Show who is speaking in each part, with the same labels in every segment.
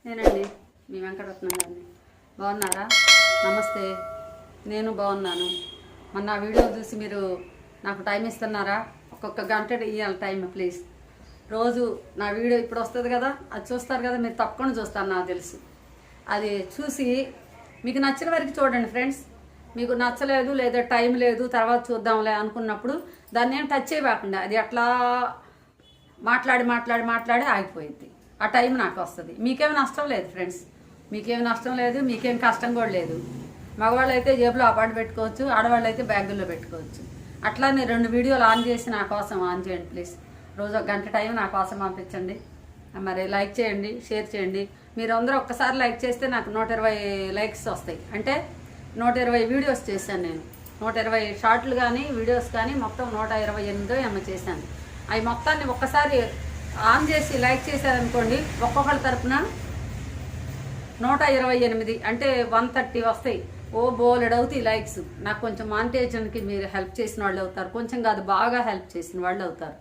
Speaker 1: నేనండి మీ వెంకటరత్నం గారిని. బాగున్నారా? నమస్తే, నేను బాగున్నాను. మొన్న వీడియో చూసి మీరు నాకు టైం ఇస్తున్నారా? ఒక్కొక్క గంట ఇవ్వాలి టైం ప్లీజ్. రోజు నా వీడియో ఇప్పుడు వస్తుంది కదా, అది చూస్తారు కదా, మీరు తప్పకుండా చూస్తారు నాకు తెలుసు. అది చూసి మీకు నచ్చిన వరకు చూడండి ఫ్రెండ్స్. మీకు నచ్చలేదు లేదా టైం లేదు తర్వాత చూద్దాంలే అనుకున్నప్పుడు దాన్ని ఏం టచ్ చేయకుండా అది అట్లా మాట్లాడి మాట్లాడి మాట్లాడి ఆగిపోయింది. ఆ టైం నాకు వస్తుంది. మీకేం నష్టం లేదు ఫ్రెండ్స్, మీకేం నష్టం లేదు, మీకేం కష్టం కూడా లేదు. మగవాళ్ళు అయితే జేబులో అపాటు పెట్టుకోవచ్చు, ఆడవాళ్ళు అయితే బ్యాగుల్లో పెట్టుకోవచ్చు. అట్లానే 2 వీడియోలు ఆన్ చేసి నా కోసం ఆన్ చేయండి ప్లీజ్. రోజు 1 గంట టైం నా కోసం పంపించండి. మరి లైక్ చేయండి, షేర్ చేయండి. మీరు అందరూ ఒక్కసారి లైక్ చేస్తే నాకు 120 లైక్స్ వస్తాయి. అంటే 120 వీడియోస్ చేశాను నేను. 120 షార్ట్లు కానీ వీడియోస్ కానీ మొత్తం 128 ఏమో చేశాను. అవి మొత్తాన్ని ఒక్కసారి ఆన్ చేసి లైక్ చేశారనుకోండి, ఒక్కొక్కరి తరపున 128 అంటే 130 వస్తాయి. ఓ బోలెడవుతాయి లైక్స్. నాకు కొంచెం మానిటైజేషన్కి మీరు హెల్ప్ చేసిన వాళ్ళు అవుతారు. కొంచెం కాదు, బాగా హెల్ప్ చేసిన వాళ్ళు అవుతారు.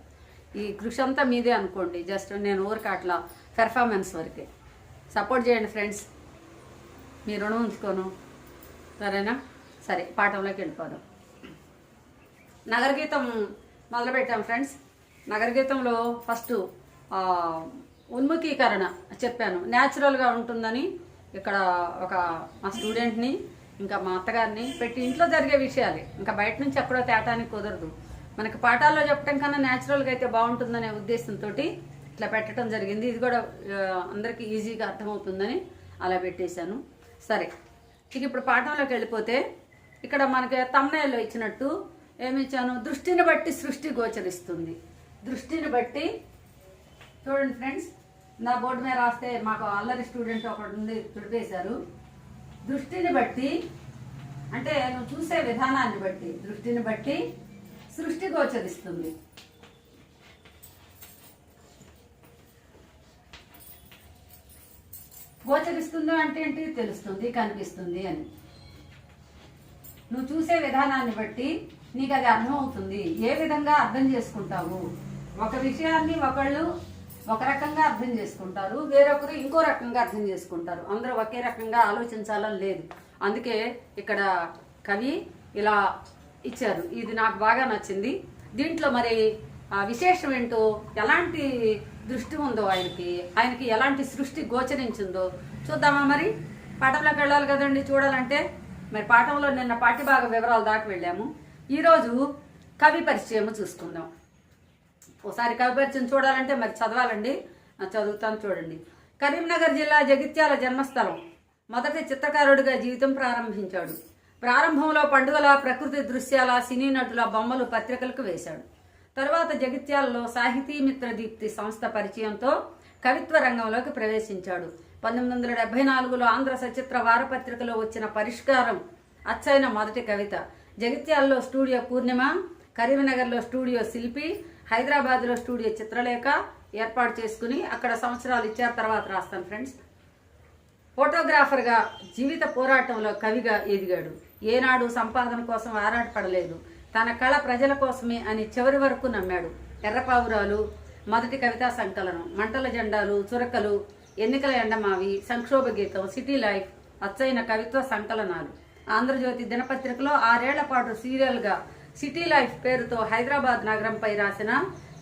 Speaker 1: ఈ కృషి అంతా మీదే అనుకోండి. జస్ట్ నేను ఊరికి అట్లా పెర్ఫార్మెన్స్ వరకే. సపోర్ట్ చేయండి ఫ్రెండ్స్, మీ రుణం ఉంచుకోను. సరేనా? సరే, పాఠంలోకి వెళ్ళిపోదాం. నగరగీతం మొదలుపెట్టాం ఫ్రెండ్స్. నగరగీతంలో ఫస్ట్ ఉన్ముఖీకరణ చెప్పాను. న్యాచురల్గా ఉంటుందని ఇక్కడ ఒక మా స్టూడెంట్ని ఇంకా మా అత్తగారిని పెట్టి ఇంట్లో జరిగే విషయాలే, ఇంకా బయట నుంచి ఎక్కడో తేటానికి కుదరదు. మనకి పాఠాల్లో చెప్పడం కన్నా న్యాచురల్గా అయితే బాగుంటుందనే ఉద్దేశంతో ఇట్లా పెట్టడం జరిగింది. ఇది కూడా అందరికీ ఈజీగా అర్థమవుతుందని అలా పెట్టేశాను. సరే, ఇక ఇప్పుడు పాఠంలోకి వెళ్ళిపోతే ఇక్కడ మనకి తమ్నైల్లో ఇచ్చినట్టు ఏమి ఇచ్చాను? దృష్టిని బట్టి సృష్టి గోచరిస్తుంది. దృష్టిని బట్టి చూడండి ఫ్రెండ్స్, నా బోర్డు మీద రాస్తే మాకు అల్లరి స్టూడెంట్ ఒకటి ఉంది, తుడిపేశారు. దృష్టిని బట్టి అంటే నువ్వు చూసే విధానాన్ని బట్టి, దృష్టిని బట్టి సృష్టి గోచరిస్తుంది. గోచరిస్తుంది అంటే ఏంటి? తెలుస్తుంది, కనిపిస్తుంది అని. నువ్వు చూసే విధానాన్ని బట్టి నీకు అది అర్థమవుతుంది. ఏ విధంగా అర్థం చేసుకుంటావు? ఒక విషయాన్ని ఒకళ్ళు ఒక రకంగా అర్థం చేసుకుంటారు, వేరొకరు ఇంకో రకంగా అర్థం చేసుకుంటారు. అందరూ ఒకే రకంగా ఆలోచించాలని లేదు. అందుకే ఇక్కడ కవి ఇలా ఇచ్చారు. ఇది నాకు బాగా నచ్చింది. దీంట్లో మరి విశేషం ఏంటో, ఎలాంటి దృష్టి ఉందో ఆయనకి ఎలాంటి సృష్టి గోచరించిందో చూద్దామా? మరి పాఠంలోకి వెళ్ళాలి కదండి చూడాలంటే. మరి పాఠంలో నిన్న పాఠ్యభాగ వివరాలు దాకా వెళ్ళాము. ఈరోజు కవి పరిచయం చూసుకుందాం. ఒకసారి కవి పరిచయం చూడాలంటే మరి చదవాలండి. చదువుతాను చూడండి. కరీంనగర్ జిల్లా జగిత్యాల జన్మస్థలం. మొదటి చిత్రకారుడిగా జీవితం ప్రారంభించాడు. ప్రారంభంలో పండుగల, ప్రకృతి దృశ్యాల, సినీ నటుల బొమ్మలు పత్రికలకు వేశాడు. తరువాత జగిత్యాలలో సాహితీ మిత్ర దీప్తి సంస్థ పరిచయంతో కవిత్వ రంగంలోకి ప్రవేశించాడు. 1974లో ఆంధ్ర సచిత్ర వారపత్రికలో వచ్చిన పరిష్కారం అచ్చైన మొదటి కవిత. జగిత్యాలలో స్టూడియో పూర్ణిమ, కరీంనగర్లో స్టూడియో శిల్పి, హైదరాబాద్లో స్టూడియో చిత్రలేఖ ఏర్పాటు చేసుకుని అక్కడ సంవత్సరాలు ఇచ్చారు. తర్వాత రాస్తాను ఫ్రెండ్స్. ఫోటోగ్రాఫర్గా జీవిత పోరాటంలో కవిగా ఎదిగాడు. ఏనాడు సంపాదన కోసం ఆరాటపడలేదు. తన కళ ప్రజల కోసమే అని చివరి వరకు నమ్మాడు. ఎర్రపావురాలు మొదటి కవితా సంకలనం, మంటల జెండాలు, చురకలు, ఎన్నికల ఎండమావి, సంక్షోభ గీతం, సిటీ లైఫ్ అచ్చైన కవిత్వ సంకలనాలు. ఆంధ్రజ్యోతి దినపత్రికలో 6 ఏళ్ల పాటు సీరియల్గా సిటీ లైఫ్ పేరుతో హైదరాబాద్ నగరంపై రాసిన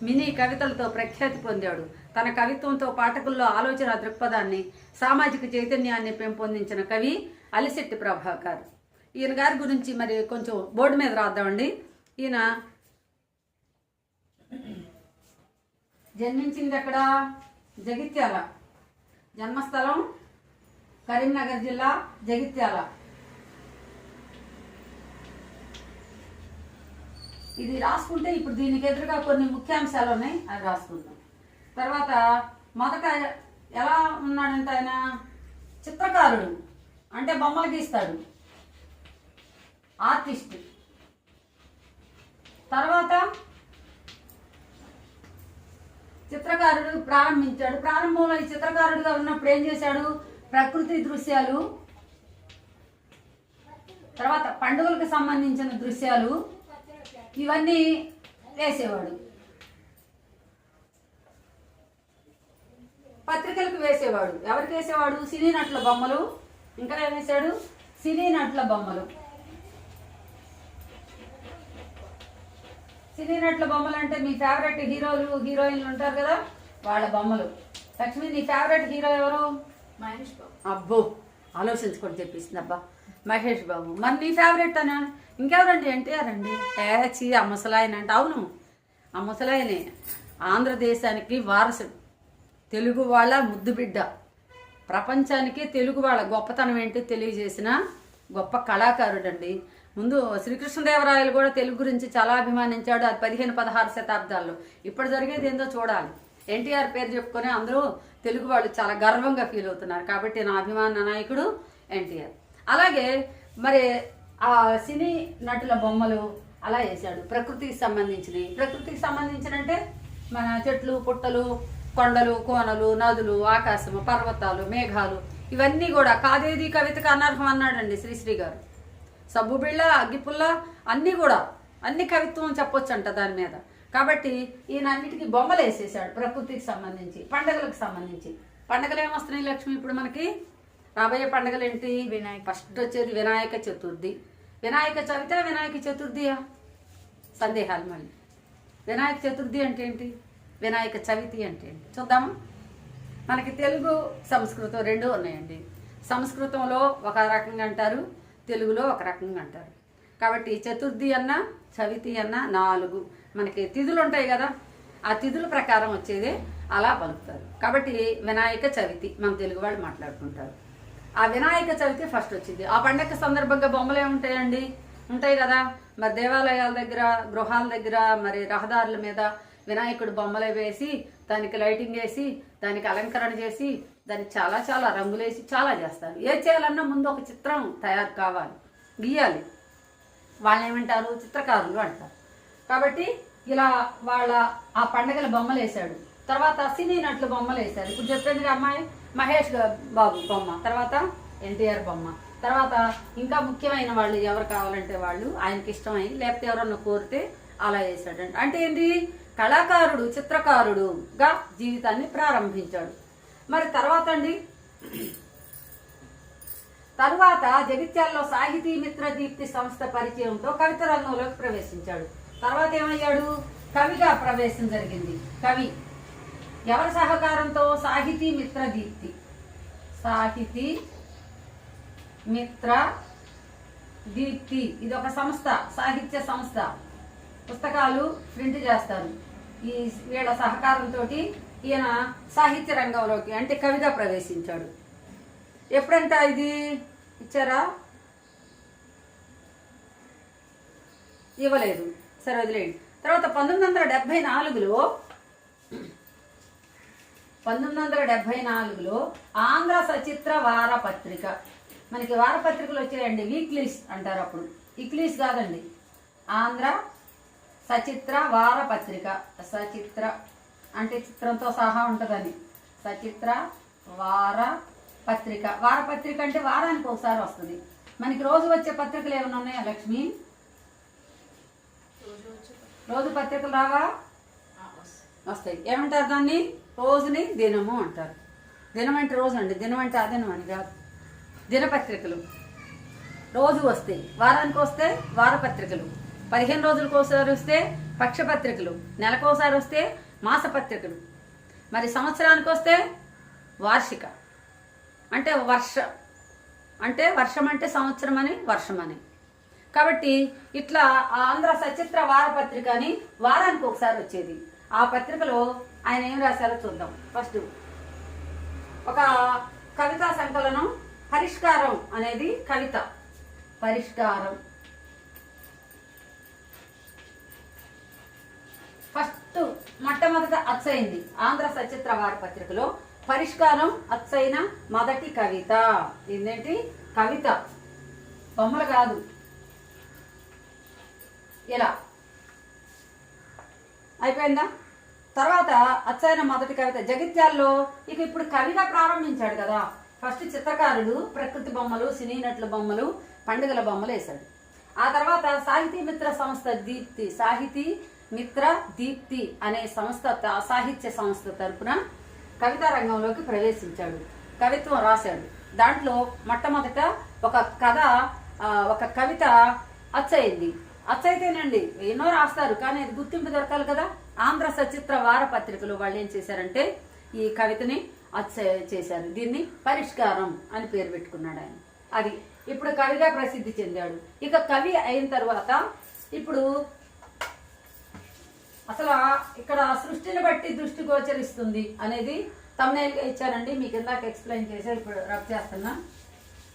Speaker 1: మినీ కవితలతో ప్రఖ్యాతి పొందాడు. తన కవిత్వంతో పాఠకుల్లో ఆలోచన దృక్పథాన్ని, సామాజిక చైతన్యాన్ని పెంపొందించిన కవి అలిశెట్టి ప్రభాకర్. ఈయన గారి గురించి మరి కొంచెం బోర్డు మీద రాద్దామండి. ఈయన జన్మించింది ఎక్కడ? జగిత్యాల. జన్మస్థలం కరీంనగర్ జిల్లా జగిత్యాల. ఇది రాసుకుంటే ఇప్పుడు దీనికి ఎదురుగా కొన్ని ముఖ్యాంశాలు ఉన్నాయి, అవి రాసుకుందాం. తర్వాత మొదట ఎలా ఉన్నాడంటే ఆయన చిత్రకారుడు, అంటే బొమ్మలు గీస్తాడు, ఆర్టిస్ట్. తర్వాత చిత్రకారుడు ప్రారంభించాడు. ప్రారంభంలో ఈ చిత్రకారుడిగా ఉన్నప్పుడు ఏం చేశాడు? ప్రకృతి దృశ్యాలు, తర్వాత పండుగలకు సంబంధించిన దృశ్యాలు ఇవన్నీ వేసేవాడు. పత్రికలకు వేసేవాడు. ఎవరికి వేసేవాడు? సినీ నటుల బొమ్మలు. ఇంకా ఏం వేసాడు? సినీ నటుల బొమ్మలు. సినీ నటుల బొమ్మలు అంటే మీ ఫేవరెట్ హీరోలు హీరోయిన్లు ఉంటారు కదా, వాళ్ళ బొమ్మలు. లక్ష్మి, నీ ఫేవరెట్ హీరో ఎవరు?
Speaker 2: మహేష్ బాబు.
Speaker 1: అబ్బో, ఆలోచించుకొని చెప్పేసింది. అబ్బా, మహేష్ బాబు. మరి నీ ఫేవరెట్ అనా? ఇంకెవరండి? ఎన్టీఆర్ అండి. చీ, ఆ ముసలాయన అంటే. అవును, ఆ ముసలాయనే ఆంధ్రదేశానికి వారసుడు, తెలుగు వాళ్ళ ముద్దు బిడ్డ, ప్రపంచానికి తెలుగు వాళ్ళ గొప్పతనం ఏంటి తెలియజేసిన గొప్ప కళాకారుడు అండి. ముందు శ్రీకృష్ణదేవరాయలు కూడా తెలుగు గురించి చాలా అభిమానించాడు. అది 15-16 శతాబ్దాల్లో. ఇప్పుడు జరిగేది ఏందో చూడాలి. ఎన్టీఆర్ పేరు చెప్పుకొని అందరూ తెలుగు వాళ్ళు చాలా గర్వంగా ఫీల్ అవుతున్నారు. కాబట్టి నా అభిమాన నాయకుడు ఎన్టీఆర్. అలాగే మరి ఆ సినీ నటుల బొమ్మలు అలా వేశాడు. ప్రకృతికి సంబంధించినవి. ప్రకృతికి సంబంధించినంటే మన చెట్లు, పుట్టలు, కొండలు, కోనలు, నదులు, ఆకాశము, పర్వతాలు, మేఘాలు, ఇవన్నీ కూడా. కాదేది కవితకు అనర్హం అన్నాడండి శ్రీశ్రీ గారు. సబ్బుబిళ్ళ, అగ్గిపుల్ల అన్నీ కూడా, అన్ని కవిత్వం చెప్పొచ్చు అంట దాని మీద. కాబట్టి ఈయన అన్నిటికీ బొమ్మలు వేసేసాడు ప్రకృతికి సంబంధించి, పండగలకు సంబంధించి. పండగలు ఏమొస్తున్నాయి లక్ష్మి ఇప్పుడు మనకి? రాబోయే పండగలు ఏంటి? ఫస్ట్ వచ్చేది వినాయక చతుర్థి. వినాయక చవితి, వినాయక చతుర్థియా? సందేహాలు మళ్ళీ. వినాయక చతుర్థి అంటే ఏంటి? వినాయక చవితి అంటే ఏంటి? చూద్దామా. మనకి తెలుగు, సంస్కృతం రెండు ఉన్నాయండి. సంస్కృతంలో ఒక రకంగా అంటారు, తెలుగులో ఒక రకంగా అంటారు. కాబట్టి చతుర్థి అన్న చవితి అన్న 4 మనకి తిథులు ఉంటాయి కదా, ఆ తిథుల ప్రకారం వచ్చేదే అలా పలుకుతారు. కాబట్టి వినాయక చవితి మన తెలుగు వాళ్ళు మాట్లాడుకుంటారు. ఆ వినాయక చవితి ఫస్ట్ వచ్చింది. ఆ పండగ సందర్భంగా బొమ్మలు ఏముంటాయండి? ఉంటాయి కదా. మరి దేవాలయాల దగ్గర, గృహాల దగ్గర, మరి రహదారుల మీద వినాయకుడు బొమ్మలు వేసి, దానికి లైటింగ్ వేసి, దానికి అలంకరణ చేసి, దానికి చాలా చాలా రంగులేసి చాలా చేస్తారు. ఏ చేయాలన్నా ముందు ఒక చిత్రం తయారు కావాలి, గీయాలి. వాళ్ళని ఏమంటారు? చిత్రకారులు అంటారు. కాబట్టి ఇలా వాళ్ళ ఆ పండగల బొమ్మలు వేశాడు. తర్వాత సినీ నటుల బొమ్మలు వేశారు. ఇప్పుడు చెప్పేది అమ్మాయి మహేష్ బాబు బొమ్మ, తర్వాత ఎన్టీఆర్ బొమ్మ, తర్వాత ఇంకా ముఖ్యమైన వాళ్ళు ఎవరు కావాలంటే వాళ్ళు ఆయనకి ఇష్టమై, లేకపోతే ఎవరన్నా కోరితే అలా వేశాడు. అంటే ఏంటి? కళాకారుడు, చిత్రకారుడుగా జీవితాన్ని ప్రారంభించాడు. మరి తర్వాత అండి, తరువాత జగిత్యాలలో సాహితీ మిత్ర దీప్తి సంస్థ పరిచయంతో కవిత రంగంలోకి ప్రవేశించాడు. తర్వాత ఏమయ్యాడు? కవిగా ప్రవేశం జరిగింది. కవి ఎవరి సహకారంతో? సాహితీ మిత్ర దీప్తి. సాహితీ మిత్ర దీప్తి ఇది ఒక సంస్థ, సాహిత్య సంస్థ. పుస్తకాలు ప్రింట్ చేస్తారు. ఈ వీళ్ళ సహకారంతో ఈయన సాహిత్య రంగంలోకి అంటే కవిగా ప్రవేశించాడు. ఎప్పుడంట ఇది ఇచ్చారా? ఇవ్వలేదు, సరే వదిలేయండి. తర్వాత 1974లో ఆంధ్ర సచిత్ర వారపత్రిక. మనకి వారపత్రికలు వచ్చాయండి, వీక్లీస్ అంటారు అప్పుడు. వీక్లీస్ కాదండి, ఆంధ్ర సచిత్ర వారపత్రిక. సచిత్ర అంటే చిత్రంతో సహా ఉంటుందని. సచిత్ర వారపత్రిక. వారపత్రిక అంటే వారానికి ఒకసారి వస్తుంది. మనకి రోజు వచ్చే పత్రికలు ఏమైనా ఉన్నాయా లక్ష్మి? రోజు పత్రికలు రావా? వస్తాయి. ఏమంటారు దాన్ని? రోజుని దినము అంటారు. దినం అంటే రోజు అండి, దినం అంటే అదినం అని కాదు. దినపత్రికలు రోజు వస్తాయి. వారానికి వస్తే వారపత్రికలు, 15 రోజులకు ఒకసారి వస్తే పక్షపత్రికలు, నెలకోసారి వస్తే మాసపత్రికలు, మరి సంవత్సరానికి వస్తే వార్షిక. అంటే వర్షం అంటే సంవత్సరం అని, వర్షం అని. కాబట్టి ఇట్లా ఆంధ్ర సచిత్ర వారపత్రిక అని వారానికి ఒకసారి వచ్చేది. ఆ పత్రికలో ఆయన ఏం రాశారో చూద్దాం. ఫస్ట్ ఒక కవితా సంకలనం, పరిష్కారం అనేది కవిత. పరిష్కారం ఫస్ట్ మొట్టమొదట అచ్చయింది ఆంధ్ర సచిత్ర వారపత్రికలో. పరిష్కారం అచ్చైన మొదటి కవిత. ఏంటంటే కవిత, బొమ్మలు కాదు. ఇలా అయిపోయిందా? తర్వాత అచ్చైన మొదటి కవిత జగిత్యాల్లో. ఇక ఇప్పుడు కవిగా ప్రారంభించాడు కదా. ఫస్ట్ చిత్రకారుడు, ప్రకృతి బొమ్మలు, సినీ నటుల బొమ్మలు, పండుగల బొమ్మలు వేశాడు. ఆ తర్వాత సాహితీ మిత్ర సంస్థ దీప్తి, సాహితీ మిత్ర దీప్తి అనే సంస్థ, సాహిత్య సంస్థ తరపున కవితా రంగంలోకి ప్రవేశించాడు. కవిత్వం రాశాడు. దాంట్లో మొట్టమొదట ఒక కథ, ఒక కవిత అచ్చయింది. అచ్చయితేనండి ఎన్నో రాస్తారు, కానీ అది గుర్తింపు దొరకాలి కదా. ఆంధ్ర సచిత్ర వారపత్రికలు వాళ్ళు ఏం చేశారంటే ఈ కవితని చేశారు. దీన్ని పరిష్కారం అని పేరు పెట్టుకున్నాడు ఆయన. అది ఇప్పుడు కవిగా ప్రసిద్ధి చెందాడు. ఇక కవి అయిన తర్వాత ఇప్పుడు అసలు ఇక్కడ సృష్టిని బట్టి దృష్టి గోచరిస్తుంది అనేది తమ్నైల్గా ఇచ్చానండి. మీకు ఇందాక ఎక్స్ప్లెయిన్ చేసా, ఇప్పుడు రబ్ చేస్తున్నా.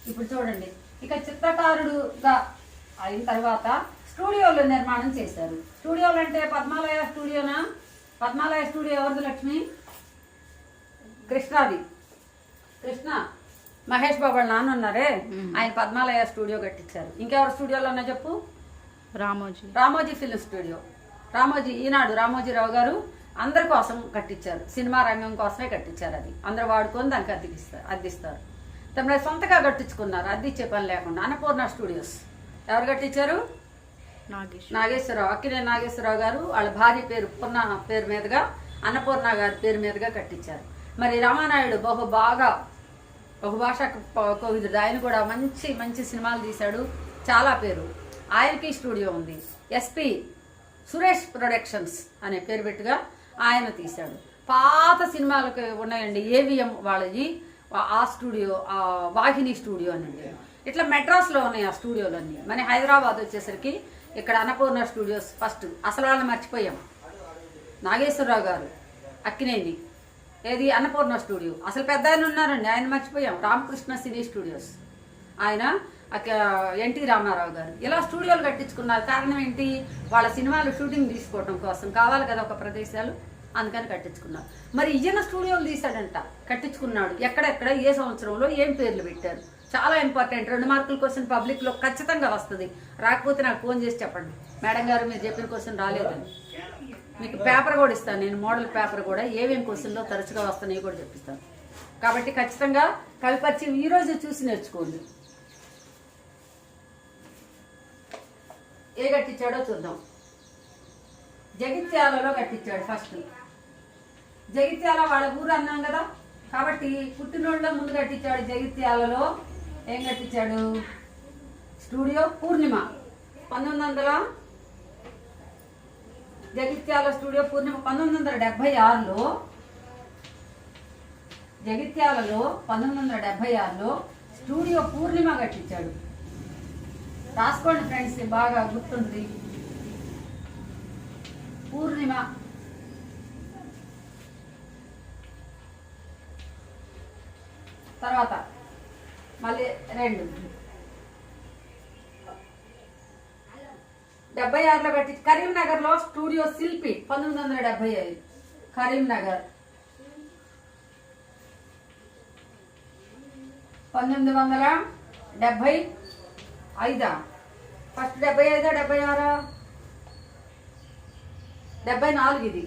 Speaker 1: ఇప్పుడు చూడండి, ఇక చిత్రకారుడుగా అయిన తర్వాత స్టూడియోలు నిర్మాణం చేశారు. స్టూడియోలు అంటే పద్మాలయ స్టూడియోనా? పద్మాలయ స్టూడియో ఎవరిది లక్ష్మి? కృష్ణాది. కృష్ణ మహేష్ బాబు వాళ్ళ నాన్న ఉన్నారే, ఆయన పద్మాలయ స్టూడియో కట్టించారు. ఇంకెవరు స్టూడియోలో ఉన్నా చెప్పు? Ramoji film studio. రామోజీ, ఈనాడు రామోజీరావు గారు అందరి కోసం కట్టించారు. సినిమా రంగం కోసమే కట్టించారు. అది అందరూ వాడుకొని దానికి అద్దిస్తారు. తమ సొంతగా కట్టించుకున్నారు, అద్దిచ్చే పని లేకుండా. అన్నపూర్ణ స్టూడియోస్ ఎవరు కట్టించారు? నాగేశ్వరరావు. అక్కినేని నాగేశ్వరరావు గారు వాళ్ళ భార్య పేరు పూర్ణ పేరు మీదుగా, అన్నపూర్ణ గారి పేరు మీదుగా కట్టించారు. మరి రామానాయుడు బహుభాషా కోవిదుడు. ఆయన కూడా మంచి మంచి సినిమాలు తీశాడు, చాలా పేరు. ఆయనకి స్టూడియో ఉంది. ఎస్పి సురేష్ ప్రొడక్షన్స్ అనే పేరు పెట్టుగా ఆయన తీశాడు. పాత సినిమాలకు ఉన్నాయండి ఏవిఎం వాళ్ళది ఆ స్టూడియో, వాహిని స్టూడియో అనండి. ఇట్లా మెడ్రాస్లో ఉన్నాయి ఆ స్టూడియోలన్నీ. మన హైదరాబాద్ వచ్చేసరికి ఇక్కడ అన్నపూర్ణ స్టూడియోస్ ఫస్ట్. అసలు వాళ్ళని మర్చిపోయాం. నాగేశ్వరరావు గారు, అక్కినేని, ఏది అన్నపూర్ణ స్టూడియో. అసలు పెద్ద ఆయన ఉన్నారండి, ఆయన మర్చిపోయాం. రామకృష్ణ సినీ స్టూడియోస్, ఆయన ఎన్టీ రామారావు గారు. ఇలా స్టూడియోలు కట్టించుకున్నారు. కారణం ఏంటి? వాళ్ళ సినిమాలు షూటింగ్ తీసుకోవడం కోసం కావాలి కదా ఒక ప్రదేశాలు, అందుకని కట్టించుకున్నారు. మరి ఈయన స్టూడియోలు తీశాడంట, కట్టించుకున్నాడు. ఎక్కడెక్కడ ఏ సంవత్సరంలో ఏం పేర్లు పెట్టారు, చాలా ఇంపార్టెంట్. 2 మార్కుల క్వశ్చన్ పబ్లిక్లో ఖచ్చితంగా వస్తుంది. రాకపోతే నాకు ఫోన్ చేసి చెప్పండి, మేడం గారు మీరు చెప్పిన క్వశ్చన్ రాలేదని. మీకు పేపర్ కూడా ఇస్తాను నేను, మోడల్ పేపర్ కూడా, ఏమేమి క్వశ్చన్లో తరచుగా వస్తున్నాయో కూడా చెప్పిస్తాను. కాబట్టి ఖచ్చితంగా కవి పరిచయం ఈరోజు చూసి నేర్చుకోండి. ఏ కట్టించాడో చూద్దాం. జగిత్యాలలో కట్టించాడు ఫస్ట్. జగిత్యాల వాళ్ళ ఊరు అన్నాం కదా, కాబట్టి పుట్టినోళ్ళ ముందు కట్టించాడు. జగిత్యాలలో ఏం కట్టించాడు? స్టూడియో పూర్ణిమ. 1900 జగిత్యాల స్టూడియో పూర్ణిమ 1976లో, జగిత్యాలలో 1976లో స్టూడియో పూర్ణిమ కట్టించాడు. రాసుకోండి ఫ్రెండ్స్, బాగా గుర్తుంది. పూర్ణిమ. తర్వాత మళ్ళీ 2 76లో కట్టి కరీంనగర్ లో స్టూడియో శిల్పి 1975. కరీంనగర్ 1975. ఫస్ట్ 75 76 74 ఇది.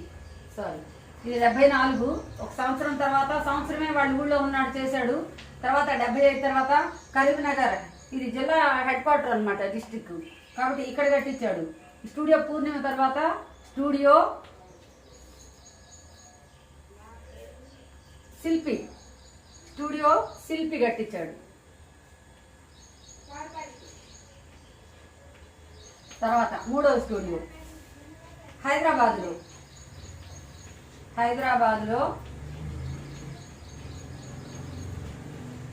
Speaker 1: సారీ, ఇది 74. ఒక సంవత్సరం తర్వాత, సంవత్సరమే వాళ్ళ ఊళ్ళో ఉన్నాడు చేశాడు. తర్వాత 75 తర్వాత కరీంనగర్, ఇది జిల్లా హెడ్ క్వార్టర్ అనమాట, డిస్టిక్. కాబట్టి ఇక్కడ కట్టించాడు. స్టూడియో పూర్ణిమ తర్వాత స్టూడియో శిల్పి, స్టూడియో శిల్పి కట్టించాడు. తర్వాత 3వ స్టూడియో హైదరాబాద్లో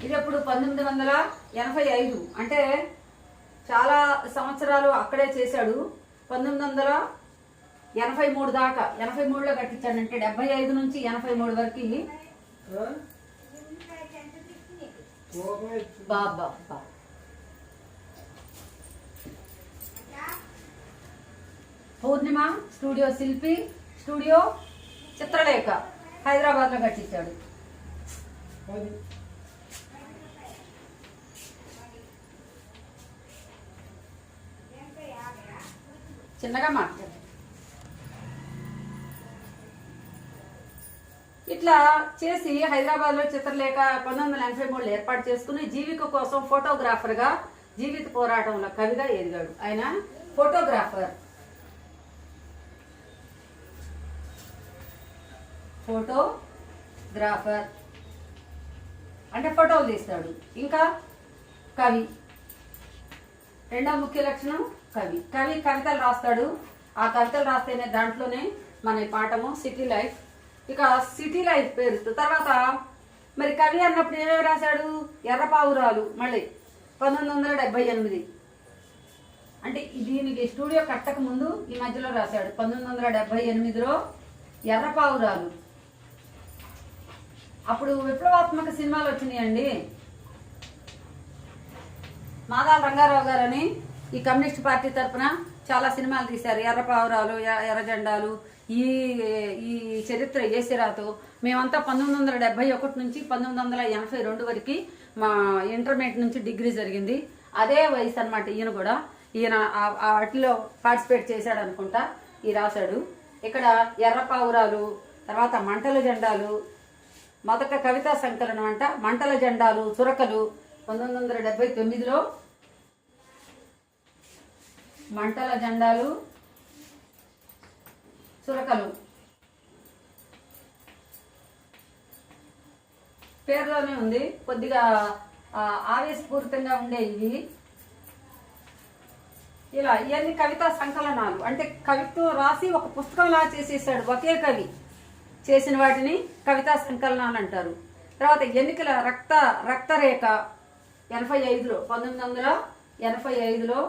Speaker 1: ఇది ఎప్పుడు 1985. అంటే చాలా సంవత్సరాలు అక్కడే చేశాడు. 1983 దాకా, 83లో కట్టించాడంటే 75 నుంచి 83 వరకు. బాబా పూర్ణిమ స్టూడియో శిల్పి, స్టూడియో చిత్రలేఖ హైదరాబాద్లో కట్టించాడు. చిన్నగా మాట్లాడు. ఇట్లా చేసి హైదరాబాద్లో చిత్రలేఖ 1983లో ఏర్పాటు చేసుకుని జీవిక కోసం ఫోటోగ్రాఫర్గా జీవిత పోరాటంలో కవిగా ఎదిగాడు. ఆయన ఫోటోగ్రాఫర్, గ్రాఫర్ అంటే ఫోటోలు తీస్తాడు. ఇంకా కవి, రెండవ ముఖ్య లక్షణం కవి. కవి కవితలు రాస్తాడు. ఆ కవితలు రాస్తేనే దాంట్లోనే మన ఈ పాఠము సిటీ లైఫ్. ఇక సిటీ లైఫ్ పేరు తర్వాత మరి కవి అన్నప్పుడు ఏమేమి రాశాడు? ఎర్రపావురాలు మళ్ళీ 1978 అంటే దీనికి స్టూడియో కట్టక ముందు ఈ మధ్యలో రాశాడు. 1978లో ఎర్రపావురాలు. అప్పుడు విప్లవాత్మక సినిమాలు వచ్చినాయండి. మాదాల రంగారావు గారని ఈ కమ్యూనిస్ట్ పార్టీ తరఫున చాలా సినిమాలు తీశారు. ఎర్రపావురాలు, ఎర్ర జెండాలు, ఈ ఈ చరిత్ర ఏసిరాతో. మేమంతా 1971 నుంచి 1982 వరకు మా ఇంటర్మీడియట్ నుంచి డిగ్రీ జరిగింది. అదే వయసు అనమాట ఈయన కూడా. ఈయన వాటిలో పార్టిసిపేట్ చేశాడు అనుకుంటా. ఈ రాశాడు. ఇక్కడ ఎర్రపావురాలు, తర్వాత మంటల జెండాలు, మొదట కవితా సంకలనం అంట. మంటల జెండాలు చురకలు 1979లో మంటల జెండాలు చురకలు పేరులోనే ఉంది. కొద్దిగా ఆవేశపూరితంగా ఉండేవి. ఇలా ఇవన్నీ కవితా సంకలనాలు. అంటే కవిత్వం రాసి ఒక పుస్తకంలా చేసేసాడు ఒకే కవి. చేసిన వాటిని కవితా సంకలనాలు అంటారు. తర్వాత ఎన్నికల రక్తరేఖ 85లో 1985లో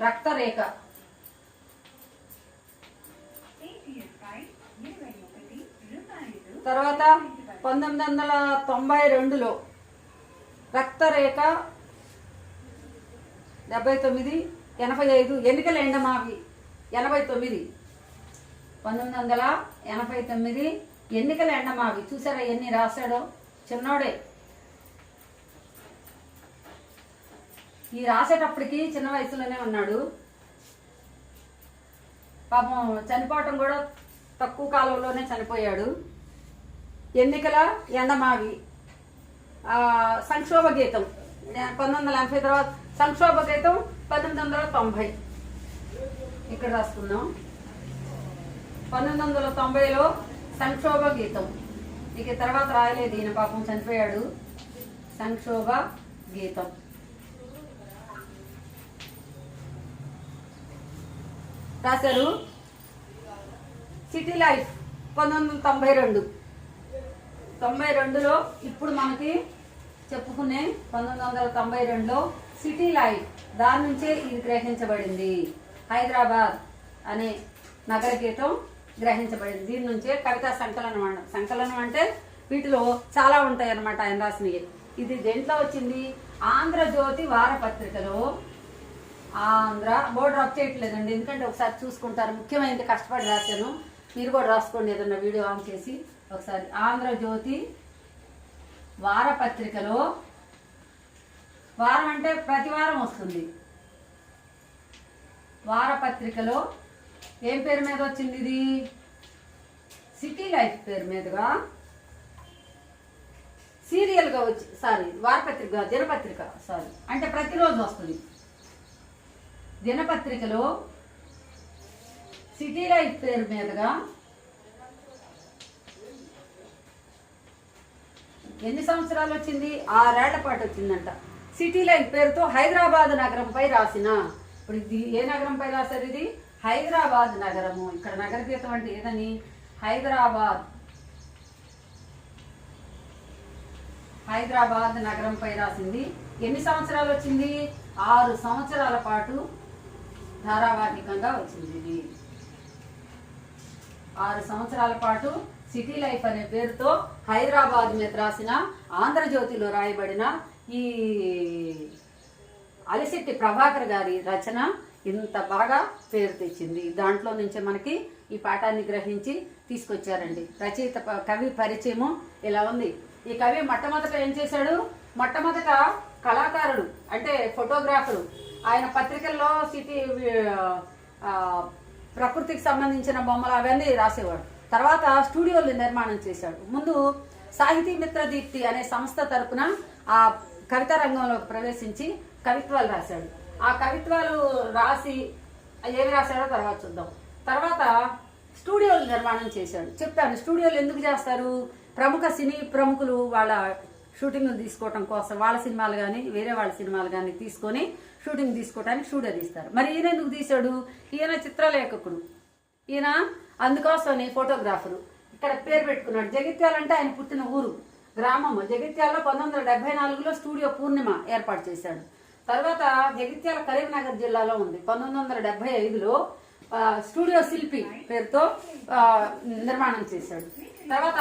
Speaker 1: రక్తరేఖ. తర్వాత 1992లో రక్తరేఖ 79, 85 ఎన్నికల ఎండమావి 89, 1989 ఎన్నికల ఎండమావి. చూసారా ఎన్ని రాశాడో చిన్నోడే. ఈ రాసేటప్పటికి చిన్న వయసులోనే ఉన్నాడు. పాపం చనిపోవటం కూడా తక్కువ కాలంలోనే చనిపోయాడు. ఎన్నికల ఎండమావి, సంక్షోభ గీతం 1980 తర్వాత సంక్షోభ గీతం 1990 ఇక్కడ రాసుకుందాం. 1990లో సంక్షోభ గీతం. ఇక తర్వాత రాయలేదు ఈయన, పాపం చనిపోయాడు. సంక్షోభ గీతం. రాశారు. City life 1992. 92లో ఇప్పుడు మనకి చెప్పుకునే 1992లో సిటీ లైఫ్. దాని నుంచే ఇది గ్రహించబడింది. హైదరాబాద్ అనే నగర గీతం గ్రహించబడింది. దీని నుంచే కవితా సంకలనం అంటే వీటిలో చాలా ఉంటాయి అన్నమాట ఆయన రాసినవి. ఇది దేంట్లో వచ్చింది? ఆంధ్రజ్యోతి వారపత్రికలో. ఆంధ్ర బోర్డు రబ్ చేయట్లేదండి, ఎందుకంటే ఒకసారి చూసుకుంటారు. ముఖ్యమైనది కష్టపడి రాశాను, మీరు కూడా రాసుకోండి ఏదన్నా వీడియో ఆన్ చేసి ఒకసారి. ఆంధ్రజ్యోతి వారపత్రికలో, వారం అంటే ప్రతి వారం వస్తుంది. వారపత్రికలో ఏం పేరు మీద వచ్చింది? ఇది సిటీ లైఫ్ పేరు మీదుగా సీరియల్గా వచ్చి, వారపత్రిక దినపత్రిక, అంటే ప్రతిరోజు వస్తుంది. దినపత్రికలో సిటీ లైఫ్ పేరు మీదుగా ఎన్ని సంవత్సరాలు వచ్చింది? 6 ఏళ్ల పాటు వచ్చిందంట. సిటీ లైఫ్ పేరుతో హైదరాబాద్ నగరంపై రాసిన, ఇప్పుడు ఇది ఏ నగరంపై రాశారు? ఇది హైదరాబాద్ నగరము. ఇక్కడ నగర గీతం అంటే ఏదని? హైదరాబాద్ నగరంపై రాసింది. ఎన్ని సంవత్సరాలు వచ్చింది? 6 సంవత్సరాల పాటు ధారావాహికంగా వచ్చింది. ఇది 6 సంవత్సరాల పాటు సిటీ లైఫ్ అనే పేరుతో హైదరాబాద్ మీద రాసిన, ఆంధ్రజ్యోతిలో రాయబడిన ఈ అలిశెట్టి ప్రభాకర్ గారి రచన ఇంత బాగా పేరు తెచ్చింది. దాంట్లో నుంచే మనకి ఈ పాఠాన్ని గ్రహించి తీసుకొచ్చారండి. రచయిత కవి పరిచయము ఇలా ఉంది. ఈ కవి మొట్టమొదట ఏం చేశాడు? మొట్టమొదట కళాకారుడు అంటే ఫోటోగ్రాఫరు. ఆయన పత్రికల్లో సిటీ ప్రకృతికి సంబంధించిన బొమ్మలు అవన్నీ రాసేవాడు. తర్వాత స్టూడియోలు నిర్మాణం చేశాడు. ముందు సాహితీ మిత్ర దీప్తి అనే సంస్థ తరపున ఆ కవితా రంగంలోకి ప్రవేశించి కవిత్వాలు రాశాడు. ఆ కవిత్వాలు రాసి ఏమి రాశాడో తర్వాత చూద్దాం. తర్వాత స్టూడియోలు నిర్మాణం చేశాడు. చెప్పాను స్టూడియోలు ఎందుకు చేస్తారు, ప్రముఖ సినీ ప్రముఖులు వాళ్ళ షూటింగ్లు తీసుకోవటం కోసం, వాళ్ళ సినిమాలు కానీ వేరే వాళ్ళ సినిమాలు కానీ తీసుకొని షూటింగ్ తీసుకోవడానికి స్టూడియో తీస్తారు. మరి ఈయన ఎందుకు తీశాడు, ఈయన చిత్రలేఖకుడు, ఈయన అందుకోసమని ఫోటోగ్రాఫరు. ఇక్కడ పేరు పెట్టుకున్నాడు. జగిత్యాల అంటే ఆయన పుట్టిన ఊరు, గ్రామము. జగిత్యాలలో 1974లో స్టూడియో పూర్ణిమ ఏర్పాటు చేశాడు. తర్వాత జగిత్యాల కరీంనగర్ జిల్లాలో ఉంది. 1975లో స్టూడియో శిల్పి పేరుతో నిర్మాణం చేశాడు. తర్వాత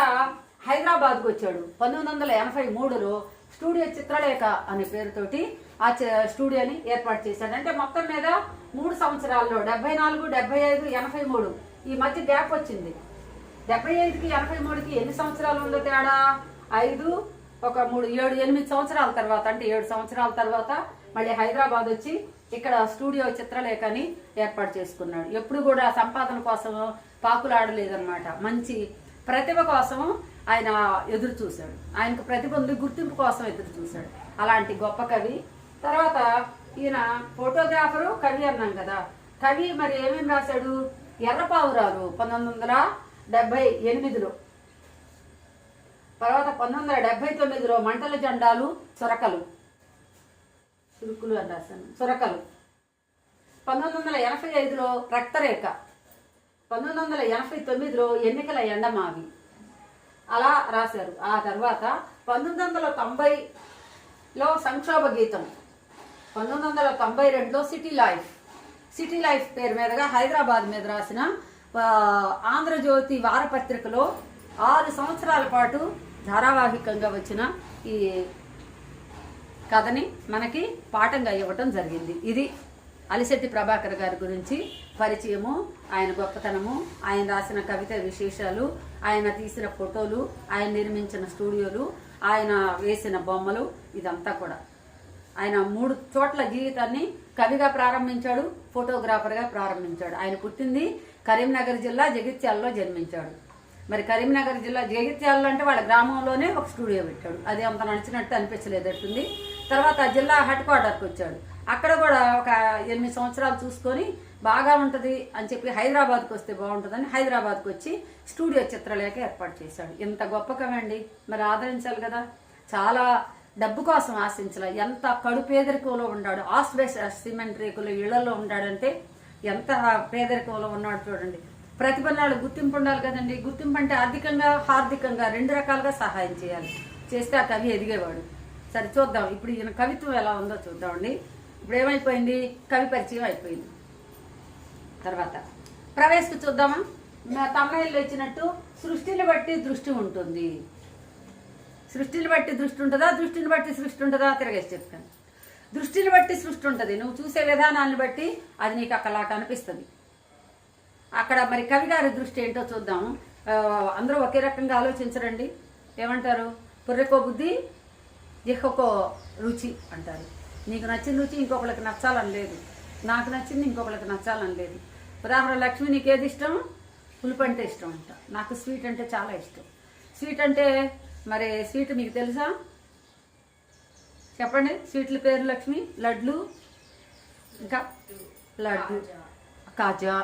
Speaker 1: హైదరాబాద్కు వచ్చాడు. 1983లో స్టూడియో చిత్రలేఖ అనే పేరుతోటి ఆ స్టూడియోని ఏర్పాటు చేశాడు. అంటే మొత్తం మీద 3 సంవత్సరాల్లో 74, 75, 83 ఈ మధ్య గ్యాప్ వచ్చింది. 75కి 83కి ఎన్ని సంవత్సరాలు ఉందో తేడా, 5, 3, 7, 8 సంవత్సరాల తర్వాత, అంటే 7 సంవత్సరాల తర్వాత మళ్ళీ హైదరాబాద్ వచ్చి ఇక్కడ స్టూడియో చిత్రలేఖని ఏర్పాటు చేసుకున్నాడు. ఎప్పుడు కూడా సంపాదన కోసం పాకులాడలేదన్నమాట. మంచి ప్రతిభ కోసం ఆయన ఎదురు చూశాడు. ఆయనకు ప్రతిభ ఉంది, గుర్తింపు కోసం ఎదురు చూశాడు. అలాంటి గొప్ప కవి. తర్వాత ఈయన ఫోటోగ్రాఫరు, కవి అన్నాం కదా. కవి మరి ఏమేమి రాశాడు, ఎర్రపావురాలు 1978లో, తర్వాత 1979లో మంటల జెండాలు, చురకలు అని రాశాను, చురకలు. 1985లో రక్తరేఖ, 1989లో ఎన్నికల ఎండమావి, అలా రాశారు. ఆ తర్వాత 1990లో సంక్షోభ గీతం, 1992లో సిటీ లైఫ్ పేరు మీదుగా హైదరాబాద్ మీద రాసిన ఆంధ్రజ్యోతి వారపత్రికలో 6 సంవత్సరాల పాటు ధారావాహికంగా వచ్చిన ఈ కథని మనకి పాఠంగా ఇవ్వటం జరిగింది. ఇది అలిశెట్టి ప్రభాకర్ గారి గురించి పరిచయము, ఆయన గొప్పతనము, ఆయన రాసిన కవిత విశేషాలు, ఆయన తీసిన ఫోటోలు, ఆయన నిర్మించిన స్టూడియోలు, ఆయన వేసిన బొమ్మలు, ఇదంతా కూడా. ఆయన 3 చోట్ల జీవితాన్ని కవిగా ప్రారంభించాడు, ఫోటోగ్రాఫర్గా ప్రారంభించాడు. ఆయన పుట్టింది కరీంనగర్ జిల్లా జగిత్యాలలో జన్మించాడు. మరి కరీంనగర్ జిల్లా జగిత్యాలలో అంటే వాళ్ళ గ్రామంలోనే ఒక స్టూడియో పెట్టాడు. అది అంత నడిచినట్టు అనిపించలేదట్టుంది. తర్వాత జిల్లా హెడ్ క్వార్టర్కి వచ్చాడు. అక్కడ కూడా ఒక 8 సంవత్సరాలు చూసుకొని బాగా ఉంటుంది అని చెప్పి హైదరాబాద్కి వస్తే బాగుంటుందని హైదరాబాద్కి వచ్చి స్టూడియో చిత్రలేఖ ఏర్పాటు చేశాడు. ఇంత గొప్ప కవండి, మరి ఆదరించాలి కదా. చాలా డబ్బు కోసం ఆశించాల, ఎంత కడు పేదరికంలో ఉన్నాడు. సిమెంట్ రేకులు ఇళ్లలో ఉన్నాడంటే ఎంత పేదరికంలో ఉన్నాడు చూడండి. ప్రతిభనాలు గుర్తింపు ఉండాలి కదండి. గుర్తింపు అంటే ఆర్థికంగా, హార్దికంగా 2 రకాలుగా సహాయం చేయాలి. చేస్తే ఆ కవి ఎదిగేవాడు. సరే చూద్దాం ఇప్పుడు ఈయన కవిత్వం ఎలా ఉందో చూద్దామండి. ఇప్పుడు ఏమైపోయింది, కవి పరిచయం అయిపోయింది. తర్వాత ప్రవేశకు చూద్దామా. తమిళలో ఇచ్చినట్టు సృష్టిని బట్టి దృష్టి ఉంటుంది. సృష్టిని బట్టి దృష్టి ఉంటుందా, దృష్టిని బట్టి సృష్టి ఉంటుందా, తిరగేసి చెప్తాను. దృష్టిని బట్టి సృష్టి ఉంటుంది. నువ్వు చూసే విధానాన్ని బట్టి అది నీకు అక్కలా కనిపిస్తుంది. అక్కడ మరి కవి గారి దృష్టి ఏంటో చూద్దాం. అందరూ ఒకే రకంగా ఆలోచించరండి. ఏమంటారు, పుర్రెకో బుద్ధి జిహ్వకో రుచి అంటారు. నీకు నచ్చిన రుచి ఇంకొకరికి నచ్చాలని లేదు, నాకు నచ్చింది ఇంకొకరికి నచ్చాలని లేదు. ఉదాహరణ లక్ష్మి, నీకు ఏది ఇష్టం, పులుపు అంటే ఇష్టం అంట. నాకు స్వీట్ అంటే చాలా ఇష్టం. స్వీట్ అంటే మరి స్వీట్ మీకు తెలుసా, చెప్పండి. స్వీట్ల పేరు లక్ష్మి, లడ్లు, ఇంకా లడ్డు, కాజా.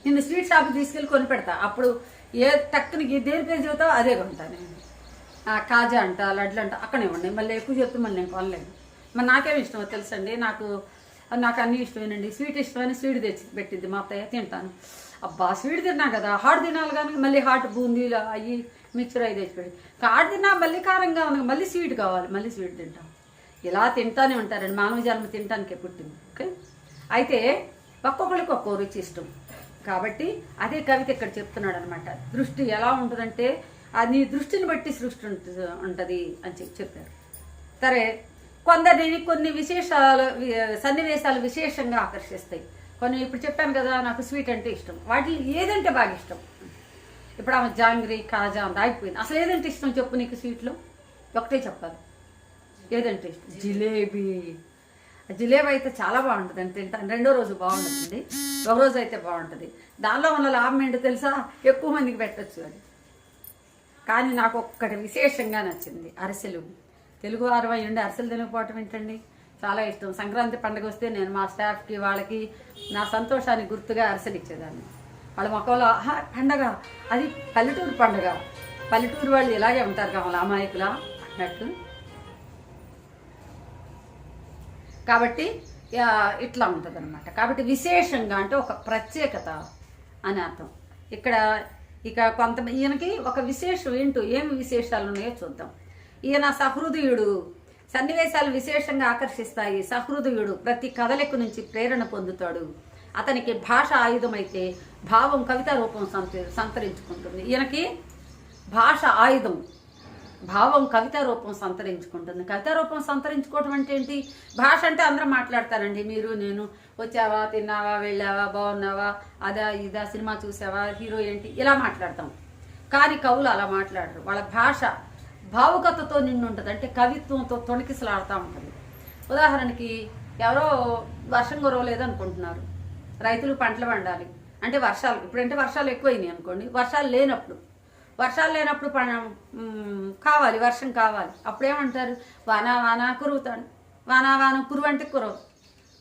Speaker 1: నిన్ను స్వీట్ షాప్కి తీసుకెళ్ళి కొని పెడతా. అప్పుడు ఏ టక్కుని దేని పేరు చెబుతావు అదే కొంటాను నేను. కాజా అంట, లడ్లు అంట, అక్కడే ఉన్నాయి. మళ్ళీ ఎక్కువ చెప్తే మళ్ళీ నేను కొనలేను. మరి నాకేమి ఇష్టమో తెలుసండి, నాకు అన్నీ ఇష్టమేనండి. స్వీట్ ఇష్టమని స్వీట్ తెచ్చి పెట్టింది మా అత్తయ్య, తింటాను. అబ్బా స్వీట్ తిన్నా కదా, హాట్ తినాలి కానీ మళ్ళీ హాట్ బూందీలు అయ్యి మిక్చర్ అవి తెచ్చిపెట్టి, హాట్ తిన్నా మళ్ళీ కారంగా ఉంది, మళ్ళీ స్వీట్ కావాలి, మళ్ళీ స్వీట్ తింటాం. ఇలా తింటానే ఉంటారండి. మానవ జన్మ తినటానికే పుట్టింది. ఓకే, అయితే ఒక్కొక్కరికి ఒక్కో రుచి ఇష్టం. కాబట్టి అదే కవిత ఇక్కడ చెప్తున్నాడు అనమాట. దృష్టి ఎలా ఉంటుందంటే అది దృష్టిని బట్టి సృష్టి ఉంటుంది అని చెప్పారు. సరే, కొందరిని కొన్ని సన్నివేశాలు విశేషంగా ఆకర్షిస్తాయి. కొన్ని ఇప్పుడు చెప్పాను కదా, నాకు స్వీట్ అంటే ఇష్టం. వాటిని ఏదంటే బాగా ఇష్టం. ఇప్పుడు ఆమె జాంగ్రీ, కాజా అంత ఆగిపోయింది. అసలు ఏదంటే ఇష్టం చెప్పు నీకు స్వీట్లో? ఒకటే చెప్పాలి. ఏదంటే ఇష్టం? జిలేబీ. జిలేబీ అయితే చాలా బాగుంటుంది అని తింటాను. 2వ రోజు బాగుంటుంది, ఒక రోజు అయితే బాగుంటుంది. దానిలో ఉన్న లాభం ఏంటో తెలుసా, ఎక్కువ మందికి పెట్టచ్చు అది. కానీ నాకు ఒక్కటి విశేషంగా నచ్చింది, అరిసెలు. తెలుగు వారు ఉండి అరిసెలు తినకపోవటం ఏంటండి, చాలా ఇష్టం. సంక్రాంతి పండుగ వస్తే నేను మా స్టాఫ్కి వాళ్ళకి నా సంతోషానికి గుర్తుగా అరిసెలు ఇచ్చేదాన్ని. వాళ్ళ మొక్కలో పండగ, అది పల్లెటూరు పండగ. పల్లెటూరు వాళ్ళు ఇలాగే ఉంటారు కావాలి అమాయకులా అన్నట్టు. కాబట్టి ఇట్లా ఉంటుంది అనమాట. కాబట్టి విశేషంగా అంటే ఒక ప్రత్యేకత అని అర్థం. ఇక్కడ ఇక ఈయనకి ఒక విశేషం ఏంటో, ఏమి విశేషాలు ఉన్నాయో చూద్దాం. ఈయన సహృదయుడు, సన్నివేశాలు విశేషంగా ఆకర్షిస్తాయి. సహృదయుడు, ప్రతి కదలిక నుంచి ప్రేరణ పొందుతాడు. అతనికి భాష ఆయుధమైతే భావం కవితా రూపం సంతరించుకుంటుంది. ఈయనకి భాష ఆయుధం, భావం కవితా రూపం సంతరించుకుంటుంది. కవితా రూపం సంతరించుకోవటం అంటే ఏంటి? భాష అంటే అందరూ మాట్లాడతారండి, మీరు నేను, వచ్చావా, తిన్నావా, వెళ్ళావా, బాగున్నావా, అదా ఇదా, సినిమా చూసావా, హీరో ఏంటి, ఇలా మాట్లాడతాం. కానీ కవులు అలా మాట్లాడరు. వాళ్ళ భాష భావుకతతో నిండి ఉంటుంది, అంటే కవిత్వంతో తొణికిసలాడుతూ ఉంటుంది. ఉదాహరణకి ఎవరో వర్షం కురవలేదు అనుకుంటున్నారు, రైతులు పంటలు పండాలి అంటే వర్షాలు, ఇప్పుడంటే వర్షాలు ఎక్కువైనాయి అనుకోండి, వర్షాలు లేనప్పుడు కావాలి, వర్షం కావాలి. అప్పుడేమంటారు? వానా వానా కురువుతాడు, వానా వాన కురువు అంటే కురవదు,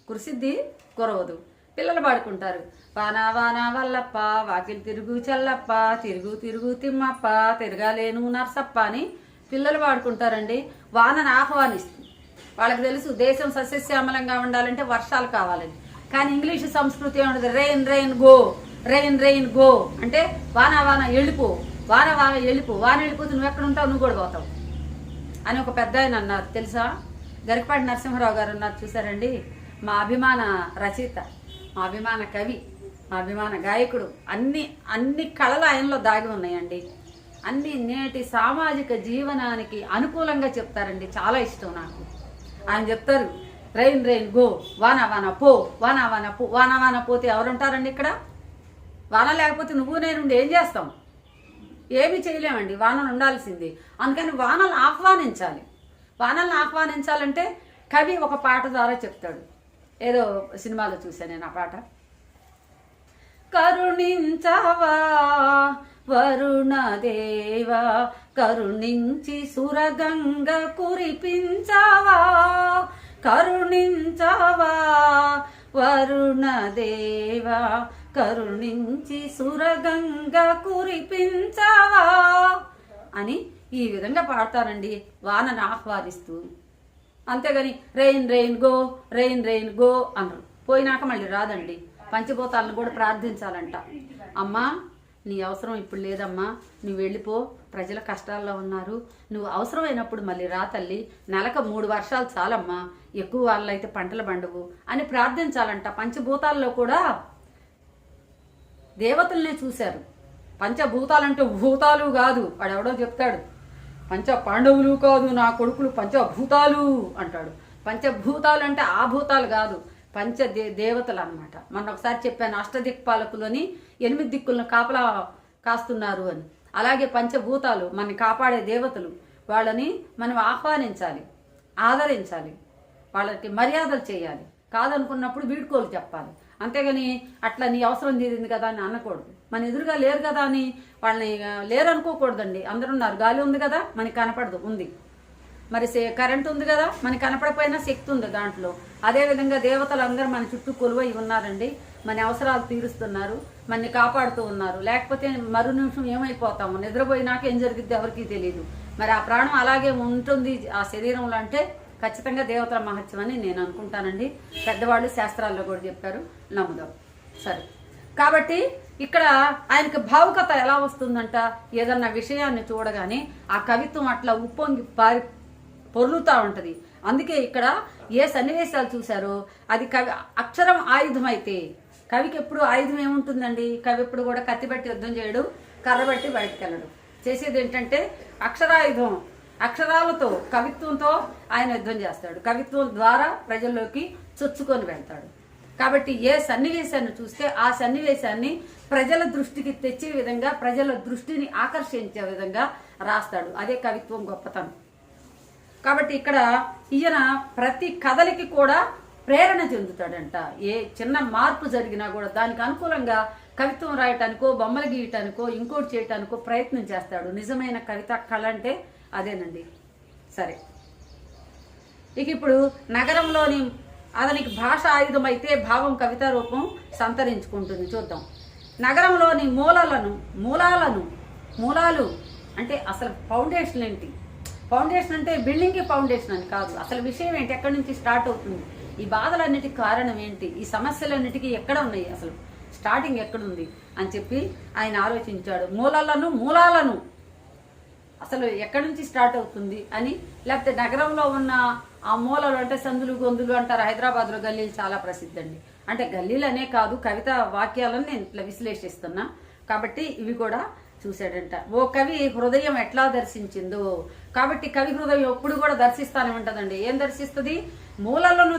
Speaker 1: కురిసిద్ది కురవదు. పిల్లలు పాడుకుంటారు, వానా వానా వల్లప్ప, వాకిలి తిరుగు చల్లప్ప, తిరుగు తిరుగు తిమ్మప్ప, తిరగాలేను నర్సప్ప అని పిల్లలు పాడుకుంటారండి. వానను ఆహ్వానిస్తుంది. వాళ్ళకి తెలుసు దేశం సస్యశ్యామలంగా ఉండాలంటే వర్షాలు కావాలని. కానీ ఇంగ్లీషు సంస్కృతి ఏముండదు, rain rain go, rain rain go అంటే వానా వాన వెళ్ళిపో, వాన వాన వెళ్ళిపో, వాన వెళ్ళిపోతే నువ్వు ఎక్కడ ఉంటావు, నువ్వు కూడా పోతావు అని ఒక పెద్ద ఆయన అన్నారు. తెలుసా? గరికపాటి నరసింహారావు గారు ఉన్నారు, చూసారండి? మా అభిమాన రచయిత, మా అభిమాన కవి, మా అభిమాన గాయకుడు. అన్ని కళలు ఆయనలో దాగి ఉన్నాయండి. అన్ని నేటి సామాజిక జీవనానికి అనుకూలంగా చెప్తారండి. చాలా ఇష్టం నాకు. ఆయన చెప్తారు, రెయిన్ రెయిన్ గో, వాన వాన పో, వాన వాన పో. వాన వాన పోతే ఎవరుంటారండి ఇక్కడ? వాన లేకపోతే నువ్వు నేను ఏం చేస్తాం? ఏమి చేయలేమండి, వానలు ఉండాల్సింది. అందుకని వానలు ఆహ్వానించాలి. వానల్ని ఆహ్వానించాలంటే కవి ఒక పాట ద్వారా చెప్తాడు. ఏదో సినిమాలో చూశాను నేను ఆ పాట. కరుణించవా వరుణదేవా, కరుణించి సురగంగ కురిపించవా, కరుణించవా వరుణదేవా, కరుణించి సురగంగ కురిపించవా అని ఈ విధంగా పాడతారండి వానను ఆహ్వానిస్తూ. అంతేగాని rain rain go, rain rain go అనరు. పోయినాక మళ్ళీ రాదండి. పంచభూతాలను కూడా ప్రార్థించాలంట. అమ్మా, నీ అవసరం ఇప్పుడు లేదమ్మా, నువ్వు వెళ్ళిపో, ప్రజల కష్టాల్లో ఉన్నారు, నువ్వు అవసరమైనప్పుడు మళ్ళీ రా తల్లి, నెలకు 3 వర్షాలు చాలమ్మా, ఎక్కువ వాళ్ళైతే పంటలు పండవు అని ప్రార్థించాలంట. పంచభూతాల్లో కూడా దేవతల్నే చూశారు. పంచభూతాలంటే భూతాలు కాదు, వాడెవడో చెప్తాడు. పంచ పాండవులు కాదు నా కొడుకులు, పంచభూతాలు అంటాడు. పంచభూతాలు అంటే ఆ భూతాలు కాదు, పంచ దేవతలు అనమాట. మొన్న ఒకసారి చెప్పాను, అష్టదిక్పాలకులని 8 దిక్కులను కాపలా కాస్తున్నారు అని. అలాగే పంచభూతాలు మనని కాపాడే దేవతలు. వాళ్ళని మనం ఆహ్వానించాలి, ఆదరించాలి, వాళ్ళకి మర్యాదలు చేయాలి. కాదనుకున్నప్పుడు వీడ్కోలు చెప్పాలి. అంతేగాని అట్లా నీ అవసరం తీరింది కదా అని అనకూడదు. మన ఎదురుగా లేరు కదా అని వాళ్ళని లేరు అనుకోకూడదండి. అందరూ ఉన్నారు, గాలి ఉంది కదా మనకి కనపడదు, ఉంది. మరి కరెంట్ ఉంది కదా మనకి కనపడపోయినా శక్తి ఉంది దాంట్లో. అదేవిధంగా దేవతలు అందరూ మన చుట్టూ కొలువై ఉన్నారండి. మన అవసరాలు తీరుస్తున్నారు, మనని కాపాడుతూ ఉన్నారు. లేకపోతే మరు నిమిషం ఏమైపోతాము, నిద్రపోయినాక ఏం జరిగిద్ది ఎవరికి తెలియదు. మరి ఆ ప్రాణం అలాగే ఉంటుంది ఆ శరీరంలో అంటే ఖచ్చితంగా దేవతల మహత్యం అని నేను అనుకుంటానండి. పెద్దవాళ్ళు శాస్త్రాల్లో కూడా చెప్పారు, నమ్ముదాం. సరే, కాబట్టి ఇక్కడ ఆయనకు భావుకత ఎలా వస్తుందంట? ఏదన్నా విషయాన్ని చూడగానే ఆ కవిత్వం అట్లా ఉప్పొంగి పొర్లుతూ ఉంటుంది. అందుకే ఇక్కడ ఏ సన్నివేశాలు చూశారో అది కవి అక్షరం ఆయుధం అయితే, కవికి ఎప్పుడు ఆయుధం ఏముంటుందండి? కవి ఎప్పుడు కూడా కత్తిబట్టి యుద్ధం చేయడు, కర్రబట్టి బయటకు వెళ్ళడు. చేసేది ఏంటంటే అక్షరాయుధం, అక్షరాలతో కవిత్వంతో ఆయన యుద్ధం చేస్తాడు. కవిత్వం ద్వారా ప్రజల్లోకి చొచ్చుకొని వెళ్తాడు. కాబట్టి ఏ సన్నివేశాన్ని చూస్తే ఆ సన్నివేశాన్ని ప్రజల దృష్టికి తెచ్చే విధంగా, ప్రజల దృష్టిని ఆకర్షించే విధంగా రాస్తాడు. అదే కవిత్వం గొప్పతనం. కాబట్టి ఇక్కడ ఈయన ప్రతి కథలకి కూడా ప్రేరణ చెందుతాడంట. ఏ చిన్న మార్పు జరిగినా కూడా దానికి అనుకూలంగా కవిత్వం రాయటానికో, బొమ్మలు గీయటానికో, ఇంకోటి చేయటానికో ప్రయత్నం చేస్తాడు. నిజమైన కవిత కళ అంటే అదేనండి. సరే, ఇక ఇప్పుడు నగరంలోని అతనికి భాష ఆయుధం అయితే భావం కవితా రూపం సంతరించుకుంటుంది. చూద్దాం. నగరంలోని మూలాలు అంటే అసలు ఫౌండేషన్ ఏంటి? ఫౌండేషన్ అంటే బిల్డింగ్కి ఫౌండేషన్ అని కాదు. అసలు విషయం ఏంటి? ఎక్కడి నుంచి స్టార్ట్ అవుతుంది? ఈ బాధలన్నిటికీ కారణం ఏంటి? ఈ సమస్యలన్నిటికీ ఎక్కడ ఉన్నాయి? అసలు స్టార్టింగ్ ఎక్కడుంది అని చెప్పి ఆయన ఆలోచించాడు. మూలాలను అసలు ఎక్కడి నుంచి స్టార్ట్ అవుతుంది అని. లేకపోతే నగరంలో ఉన్న ఆ మూలలు అంటే సందులు గొంతులు అంటారు. హైదరాబాద్లో గల్లీలు చాలా ప్రసిద్ధి అండి. అంటే గల్లీలు అనే కాదు, కవిత వాక్యాలను నేను ఇట్లా విశ్లేషిస్తున్నా కాబట్టి ఇవి కూడా చూశాడంట. ఓ కవి హృదయం ఎట్లా దర్శించిందో. కాబట్టి కవి హృదయం ఎప్పుడు కూడా దర్శిస్తానే ఉంటదండి. ఏం దర్శిస్తుంది? మూలాలను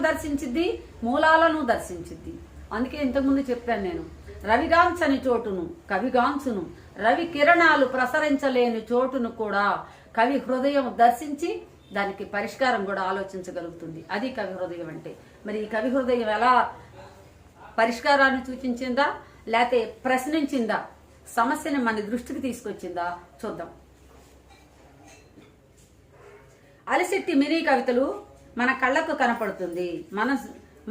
Speaker 1: దర్శించిద్ది. అందుకే ఇంతకుముందు చెప్పాను నేను, రవిగాంచని చోటును కవిగాంచును, రవి కిరణాలు ప్రసరించలేని చోటును కూడా కవి హృదయం దర్శించి దానికి పరిష్కారం కూడా ఆలోచించగలుగుతుంది. అది కవి హృదయం అంటే. మరి ఈ కవి హృదయం ఎలా పరిష్కారాన్ని సూచించిందా, లేకపోతే ప్రశ్నించిందా, సమస్యని మన దృష్టికి తీసుకొచ్చిందా చూద్దాం. అలిసిట్టి మినీ కవితలు మన కళ్ళకు కనపడుతుంది.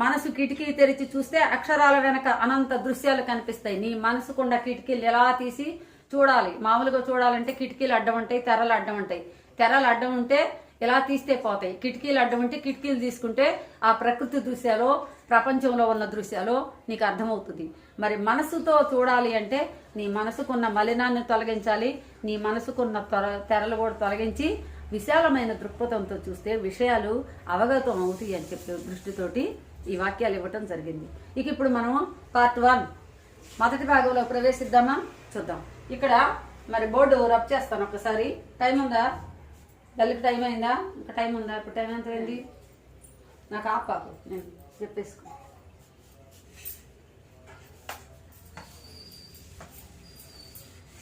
Speaker 1: మనసు కిటికీ తెరిచి చూస్తే అక్షరాల వెనక అనంత దృశ్యాలు కనిపిస్తాయి. నీ మనసుకున్న కిటికీలు ఎలా తీసి చూడాలి. మామూలుగా చూడాలంటే కిటికీలు అడ్డం ఉంటాయి, తెరలు అడ్డం ఉంటాయి. తెరలు అడ్డం ఉంటే ఎలా తీస్తే పోతాయి. కిటికీలు అడ్డం ఉంటే కిటికీలు తీసుకుంటే ఆ ప్రకృతి దృశ్యాలు, ప్రపంచంలో ఉన్న దృశ్యాలు నీకు అర్థమవుతుంది. మరి మనసుతో చూడాలి అంటే నీ మనసుకున్న మలినాన్ని తొలగించాలి. నీ మనసుకున్న తెరలు కూడా తొలగించి విశాలమైన దృక్పథంతో చూస్తే విషయాలు అవగతం అవుతాయి అని చెప్పే దృష్టితోటి ఈ వాక్యాలు ఇవ్వటం జరిగింది. ఇక ఇప్పుడు మనం పార్ట్ 1 మొదటి భాగంలో ప్రవేశిద్దామా? చూద్దాం. ఇక్కడ మరి బోర్డు రబ్ చేస్తాను ఒకసారి. టైం ఉందా? డల్కి టైం అయిందా? ఇంకా టైం ఉందా? ఇప్పుడు టైం ఎంత అయింది? నాకు ఆపాకు, నేను చెప్పేసుకో.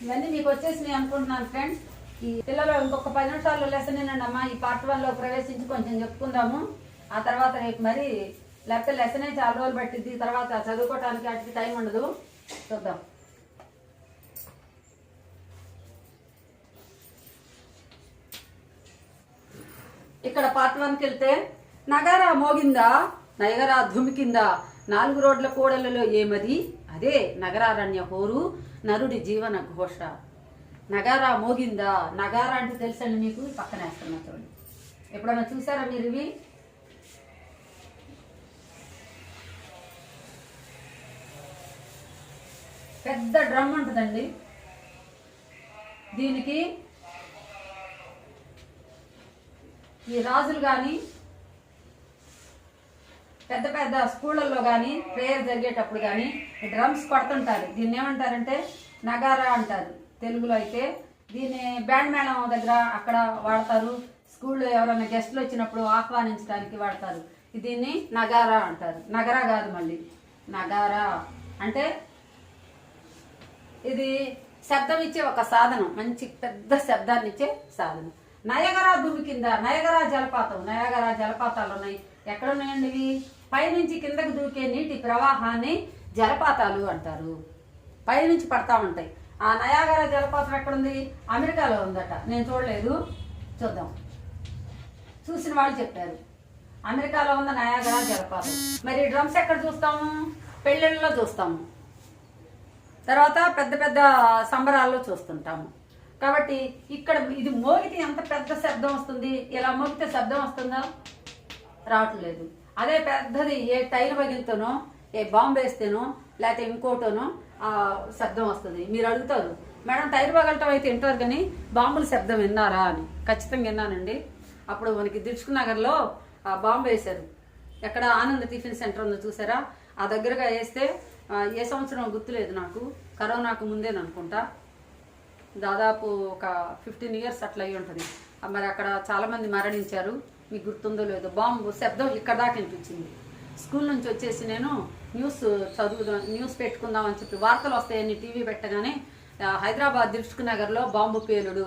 Speaker 1: ఇవన్నీ మీకు వచ్చేసినాయి అనుకుంటున్నాను ఫ్రెండ్స్. ఈ పిల్లలు ఇంకొక 10 నిమిషాల్లో లెసన్ ఏనండి అమ్మా. ఈ పార్ట్ 1లో ప్రవేశించి కొంచెం చెప్పుకుందాము. ఆ తర్వాత రేపు మరి లేకపోతే లెసనే చాలా రోజులు పట్టింది. తర్వాత చదువుకోవటానికి వాటికి టైం ఉండదు. చూద్దాం. ఇక్కడ పార్ట్ 1కి వెళ్తే, నగారా మోగిందా, నయగరా ధుమికిందా, 4 రోడ్ల కూడలలో ఏమది, అదే నగరారణ్య హోరు, నరుడి జీవన ఘోష. నగారా మోగిందా. నగారా అంటే తెలుసండి మీకు? పక్కన వేస్తున్నా చూడండి. ఎప్పుడన్నా చూసారా మీరు ఇవి? పెద్ద డ్రమ్ ఉంటుందండి. దీనికి ఈ రాజులు కానీ పెద్ద పెద్ద స్కూళ్ళల్లో కానీ ప్రేయర్ జరిగేటప్పుడు కానీ ఈ డ్రమ్స్ కొడుతుంటారు. దీన్ని ఏమంటారంటే నగారా అంటారు తెలుగులో. అయితే దీన్ని బ్యాండ్ మేళం దగ్గర అక్కడ వాడతారు. స్కూల్లో ఎవరైనా గెస్ట్లు వచ్చినప్పుడు ఆహ్వానించడానికి వాడతారు. దీన్ని నగారా అంటారు. నగరా కాదు, మళ్ళీ నగారా అంటే ఇది శబ్దం ఇచ్చే ఒక సాధనం, మంచి పెద్ద శబ్దాన్ని ఇచ్చే సాధనం. నయగరా భూమి కింద, నయగరా జలపాతం. నయగరా జలపాతాలు ఉన్నాయి. ఎక్కడ ఉన్నాయండి ఇవి? పైనుంచి కిందకు దూకే నీటి ప్రవాహాన్ని జలపాతాలు అంటారు. పైనుంచి పడతా ఉంటాయి. ఆ నయాగరా జలపాతం ఎక్కడుంది? అమెరికాలో ఉందట. నేను చూడలేదు, చూద్దాం. చూసిన వాళ్ళు చెప్పారు అమెరికాలో ఉన్న నయాగరా జలపాతం. మరి డ్రమ్స్ ఎక్కడ చూస్తాము? పెళ్ళిళ్ళలో చూస్తాము, తర్వాత పెద్ద పెద్ద సంబరాల్లో చూస్తుంటాము. కాబట్టి ఇక్కడ ఇది మోగితే ఎంత పెద్ద శబ్దం వస్తుంది. ఇలా మోగితే శబ్దం వస్తుందా? రావట్లేదు. అదే పెద్దది ఏ టైర్ పగిలితేనో, ఏ బాంబు వేస్తేనో, లేకపోతే ఇంకోటోనో ఆ శబ్దం వస్తుంది. మీరు అడుగుతారు, మేడం టైర్ పగలటం అయితే వింటారు కానీ బాంబుల శబ్దం విన్నారా అని. ఖచ్చితంగా విన్నానండి. అప్పుడు మనకి దిల్సుఖ్ నగర్లో ఆ బాంబు వేశారు. ఎక్కడ ఆనంద్ టిఫిన్ సెంటర్ ఉందో చూసారా? ఆ దగ్గరగా వేస్తే ఏ సంవత్సరం గుర్తులేదు నాకు, కరోనాకు ముందేననుకుంటా. దాదాపు ఒక 15 years అట్లా అయ్యి ఉంటుంది. మరి అక్కడ చాలామంది మరణించారు. మీకు గుర్తుందో లేదో. బాంబు శబ్దం ఇక్కడ దాకా వినిపించింది. స్కూల్ నుంచి వచ్చేసి నేను న్యూస్ పెట్టుకుందామని చెప్పి వార్తలు వస్తాయని టీవీ పెట్టగానే హైదరాబాద్ దిల్సుఖ్ నగర్లో బాంబు పేలుడు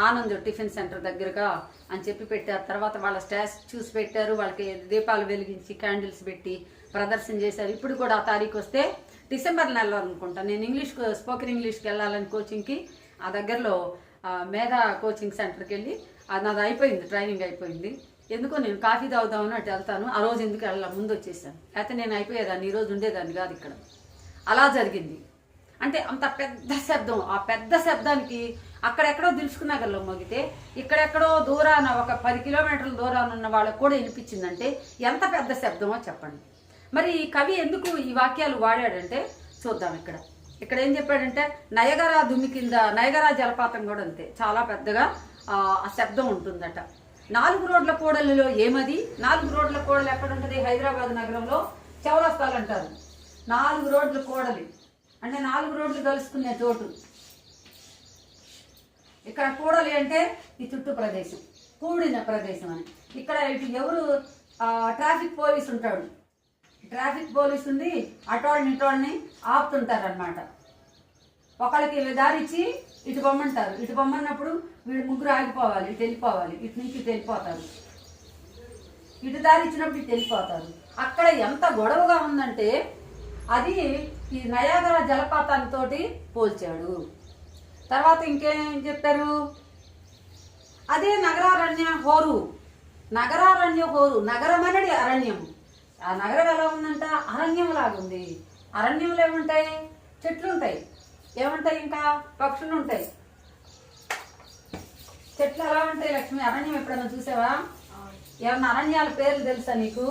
Speaker 1: ఆనంద్ టిఫిన్ సెంటర్ దగ్గరగా అని చెప్పి పెట్టారు. తర్వాత వాళ్ళ స్టాచ్యూస్ పెట్టారు. వాళ్ళకి దీపాలు వెలిగించి క్యాండిల్స్ పెట్టి ప్రదర్శన చేశారు. ఇప్పుడు కూడా ఆ తారీఖు వస్తే డిసెంబర్ నెలలో అనుకుంటా. నేను స్పోకెన్ ఇంగ్లీష్కి వెళ్ళాలని కోచింగ్కి ఆ దగ్గరలో మేధా కోచింగ్ సెంటర్కి వెళ్ళి నాది అయిపోయింది, ట్రైనింగ్ అయిపోయింది. ఎందుకో నేను కాఫీ తాగుదామని అటు వెళ్తాను. ఆ రోజు ఎందుకు వెళ్ళాలి, ముందు వచ్చేసాను. అయితే నేను అయిపోయేదాన్ని, ఈరోజు ఉండేదాన్ని కాదు ఇక్కడ. అలా జరిగింది. అంటే అంత పెద్ద శబ్దం. ఆ పెద్ద శబ్దానికి అక్కడెక్కడో దిల్సుకునగర్లో మోగితే ఇక్కడెక్కడో దూరాన ఒక 10 కిలోమీటర్ల దూరాన ఉన్న వాళ్ళకు కూడా వినిపించిందంటే ఎంత పెద్ద శబ్దమో చెప్పండి. మరి ఈ కవి ఎందుకు ఈ వాక్యాలు వాడాడంటే చూద్దాం. ఇక్కడ ఏం చెప్పాడంటే నయగరా దుమ్మి కింద, నయగరా జలపాతం కూడా అంతే, చాలా పెద్దగా ఆ శబ్దం ఉంటుందట. 4 రోడ్ల కూడలిలో ఏమది? 4 రోడ్ల కూడలు ఎక్కడ ఉంటుంది? హైదరాబాద్ నగరంలో చౌరస్తాలు అంటారు. 4 రోడ్ల కూడలి అంటే 4 రోడ్లు కలుసుకునే చోటు. ఇక్కడ కూడలి అంటే ఈ చుట్టూ ప్రదేశం, కూడిన ప్రదేశం అని. ఇక్కడ ఇటు ఎవరు ట్రాఫిక్ పోలీస్ ఉంటాడు, ట్రాఫిక్ పోలీస్ ఉంది, అటోళ్ళని ఇటోళ్ళని ఆపుతుంటారు అనమాట. ఒకళ్ళకి దారిచ్చి ఇటు బొమ్మంటారు. ఇటు బొమ్మన్నప్పుడు వీడు ముగ్గురు ఆగిపోవాలి, ఇటు వెళ్ళిపోవాలి, ఇటు నుంచి ఇటు వెళ్ళిపోతారు. ఇటు దారి ఇచ్చినప్పుడు ఇటు వెళ్ళిపోతారు. అక్కడ ఎంత గొడవగా ఉందంటే అది ఈ నయాగరా జలపాతంతో పోల్చాడు. తర్వాత ఇంకేం చెప్పారు? అదే నగరారణ్య హోరు, నగరారణ్య హోరు, నగరం అనేది అరణ్యం. ఆ నగరం ఎలా ఉందంట? అరణ్యం లాగుంది. అరణ్యంలో ఏముంటాయి? చెట్లు ఉంటాయి. ఏముంటాయి? ఇంకా పక్షులు ఉంటాయి. చెట్లు ఎలా ఉంటాయి లక్ష్మి? అరణ్యం ఎప్పుడన్నా చూసావా? ఏమన్నా అరణ్యాల పేర్లు తెలుసా నీకు?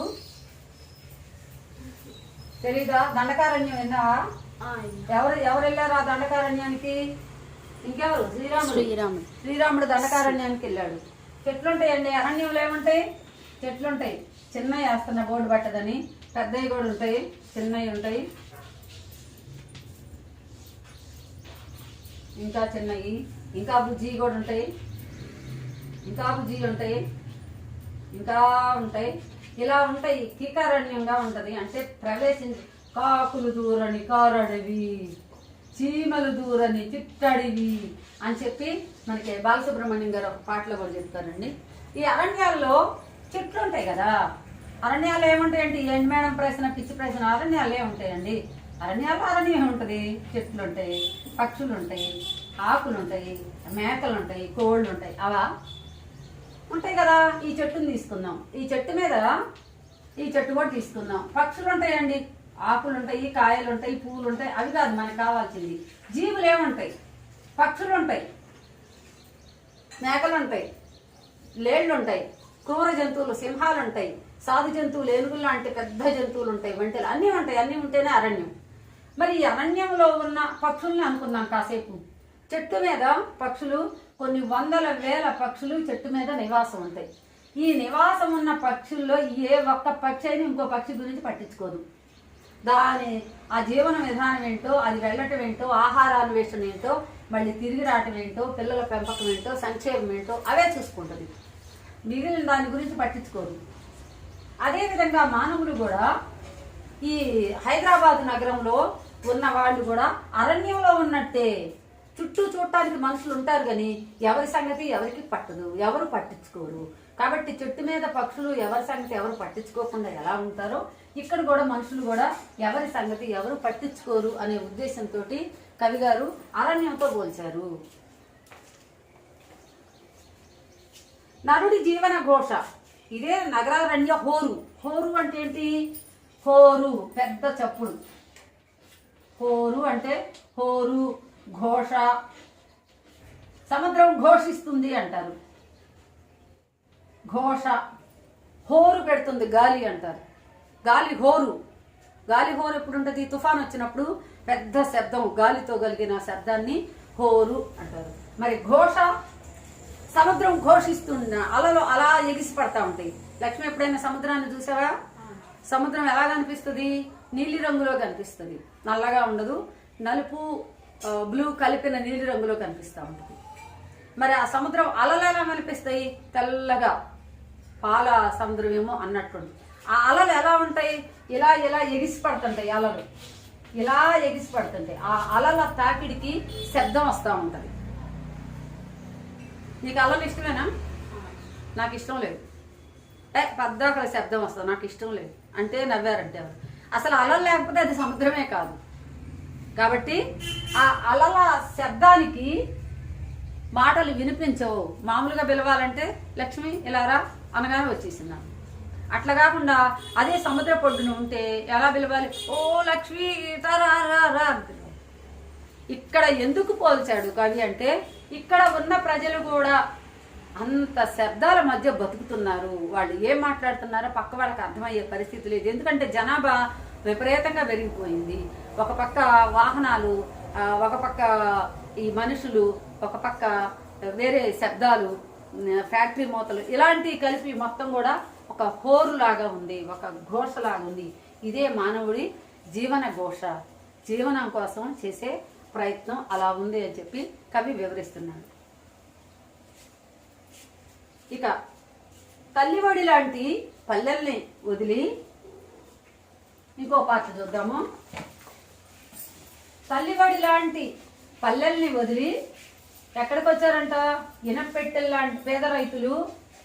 Speaker 1: తెలీదా? దండకారణ్యం విన్నావా? ఎవరు వెళ్ళారు ఆ దండకారణ్యానికి? ఇంకెవరు? శ్రీరాముడు దండకారణ్యానికి వెళ్ళాడు. చెట్లుంటాయండి అరణ్యంలో. ఏముంటాయి? చెట్లుంటాయి. చిన్నవి వేస్తున్న బోర్డు పట్టదని, పెద్దవి కూడా ఉంటాయి, చిన్నవి ఉంటాయి, ఇంకా చిన్నవి, ఇంకా బుజ్జి కూడా ఉంటాయి, ఇంకా బుజ్జి ఉంటాయి, ఇంకా ఉంటాయి. ఇలా ఉంటాయి. కీకారణ్యంగా ఉంటుంది. అంటే ప్రవేశించి కాకులు దూరని కారడవి, చీమలు దూరని చిట్టడివి అని చెప్పి మనకి బాలసుబ్రహ్మణ్యం గారు ఒక పాటలో కూడా చెప్తారండి. ఈ అరణ్యాల్లో చెట్లు ఉంటాయి కదా. అరణ్యాలు ఏముంటాయండి? ఏంటి మేడం ప్రశ్న, పిచ్చి ప్రశ్న. అరణ్యాలు ఏముంటాయండి? అరణ్యాలు అరణ్యం ఉంటుంది. చెట్లు ఉంటాయి, పక్షులు ఉంటాయి, ఆకులు ఉంటాయి, మేకలు ఉంటాయి, కోళ్ళు ఉంటాయి. అవా ఉంటాయి కదా. ఈ చెట్టుని తీసుకుందాం. ఈ చెట్టు మీద ఈ చెట్టు కూడా తీసుకుందాం. పక్షులు ఉంటాయండి, ఆకులు ఉంటాయి, కాయలు ఉంటాయి, పువ్వులు ఉంటాయి. అవి కాదు మనకు కావాల్సింది. జీవులు ఏముంటాయి? పక్షులు ఉంటాయి, మేకలు ఉంటాయి, లేళ్ళు ఉంటాయి, క్రూర జంతువులు సింహాలు ఉంటాయి, సాధు జంతువులు ఏనుగులు లాంటి పెద్ద జంతువులు ఉంటాయి, వంటలు అన్నీ ఉంటాయి. అన్నీ ఉంటేనే అరణ్యం. మరి ఈ అరణ్యంలో ఉన్న పక్షుల్ని అనుకుందాం కాసేపు. చెట్టు మీద పక్షులు, కొన్ని వందల వేల పక్షులు చెట్టు మీద నివాసం ఉంటాయి. ఈ నివాసం ఉన్న పక్షుల్లో ఏ ఒక్క పక్షి అయినా ఇంకో పక్షి గురించి పట్టించుకోదు. దాని ఆ జీవన విధానం ఏంటో, అది వెళ్ళటం ఏంటో, ఆహారాన్వేషణ ఏంటో, మళ్ళీ తిరిగి రావటం ఏంటో, పిల్లల పెంపకం ఏంటో, సంక్షేమం ఏంటో అవే చూసుకుంటుంది. మిగిలిన దాని గురించి పట్టించుకోరు. అదేవిధంగా మానవులు కూడా ఈ హైదరాబాద్ నగరంలో ఉన్న వాళ్ళు కూడా అరణ్యంలో ఉన్నట్టే. చుట్టూ చూడటానికి మనుషులు ఉంటారు కానీ ఎవరి సంగతి ఎవరికి పట్టదు, ఎవరు పట్టించుకోరు. కాబట్టి చెట్టు మీద పక్షులు ఎవరి సంగతి ఎవరు పట్టించుకోకుండా ఎలా ఉంటారో ఇక్కడ కూడా మనుషులు కూడా ఎవరి సంగతి ఎవరు పట్టించుకోరు అనే ఉద్దేశంతో కవి గారు అరణ్యంతో పోల్చారు. నరుడి జీవన ఘోష ఇదే నగరారణ్య హోరు. హోరు అంటే ఏంటి? హోరు పెద్ద చప్పుడు. హోరు అంటే హోరు, ఘోష. సముద్రం ఘోషిస్తుంది అంటారు. ఘోష. హోరు పెడుతుంది గాలి అంటారు. గాలి హోరు. గాలి హోరు ఎప్పుడు ఉంటుంది? తుఫాన్ వచ్చినప్పుడు పెద్ద శబ్దం, గాలితో కలిగిన శబ్దాన్ని హోరు అంటారు. మరి ఘోష, సముద్రం ఘోషిస్తున్న అలలు అలా ఎగిసి పడతా ఉంటాయి. లక్ష్మి ఎప్పుడైనా సముద్రాన్ని చూసావా? సముద్రం ఎలా కనిపిస్తుంది? నీలి రంగులో కనిపిస్తుంది. నల్లగా ఉండదు, నలుపు బ్లూ కలిపిన నీలి రంగులో కనిపిస్తూ ఉంటుంది. మరి ఆ సముద్రం అలలు ఎలా కనిపిస్తాయి? తెల్లగా, పాల సముద్రం ఏమో అన్నట్టుంది. ఆ అలలు ఎలా ఉంటాయి? ఇలా ఇలా ఎగిసి పడుతుంటాయి. అలలు ఇలా ఎగిసి పడుతుంటాయి. ఆ అలల తాకిడికి శబ్దం వస్తూ ఉంటుంది. నీకు అలలు ఇష్టమేనా? నాకు ఇష్టం లేదు. పద్దాకల శబ్దం వస్తుంది, నాకు ఇష్టం లేదు అంటే నవ్వారంటే ఎవరు? అసలు అలలు లేకపోతే అది సముద్రమే కాదు. కాబట్టి ఆ అలల శబ్దానికి మాటలు వినిపించవు. మామూలుగా పిలవాలంటే లక్ష్మి ఇలారా అనగానే వచ్చేసిందా. అట్లా కాకుండా అదే సముద్ర పొడ్డున ఉంటే ఎలా పిలవాలి? ఓ లక్ష్మి రా రా రా. ఇక్కడ ఎందుకు పోల్చాడు కవి అంటే, ఇక్కడ ఉన్న ప్రజలు కూడా అంత శబ్దాల మధ్య బతుకుతున్నారు. వాళ్ళు ఏం మాట్లాడుతున్నారో పక్క వాళ్ళకి అర్థమయ్యే పరిస్థితి లేదు. ఎందుకంటే జనాభా విపరీతంగా పెరిగిపోయింది. ఒక పక్క వాహనాలు, ఒక పక్క ఈ మనుషులు, ఒక పక్క వేరే శబ్దాలు, ఫ్యాక్టరీ మూతలు, ఇలాంటివి కలిపి మొత్తం కూడా ఒక హోరు లాగా ఉంది, ఒక ఘోష లాగా ఉంది. ఇదే మానవుడి జీవన ఘోష, జీవనం కోసం చేసే ప్రయత్నం అలా ఉంది అని చెప్పి కవి వివరిస్తున్నాడు. ఇక తల్లివడి లాంటి పల్లెల్ని వదిలి ఇంకో పాట చూద్దాము. తల్లివడి లాంటి పల్లెల్ని వదిలి ఎక్కడికి వచ్చారంట? ఇనపెట్టెల్లాంటి పేద రైతులు,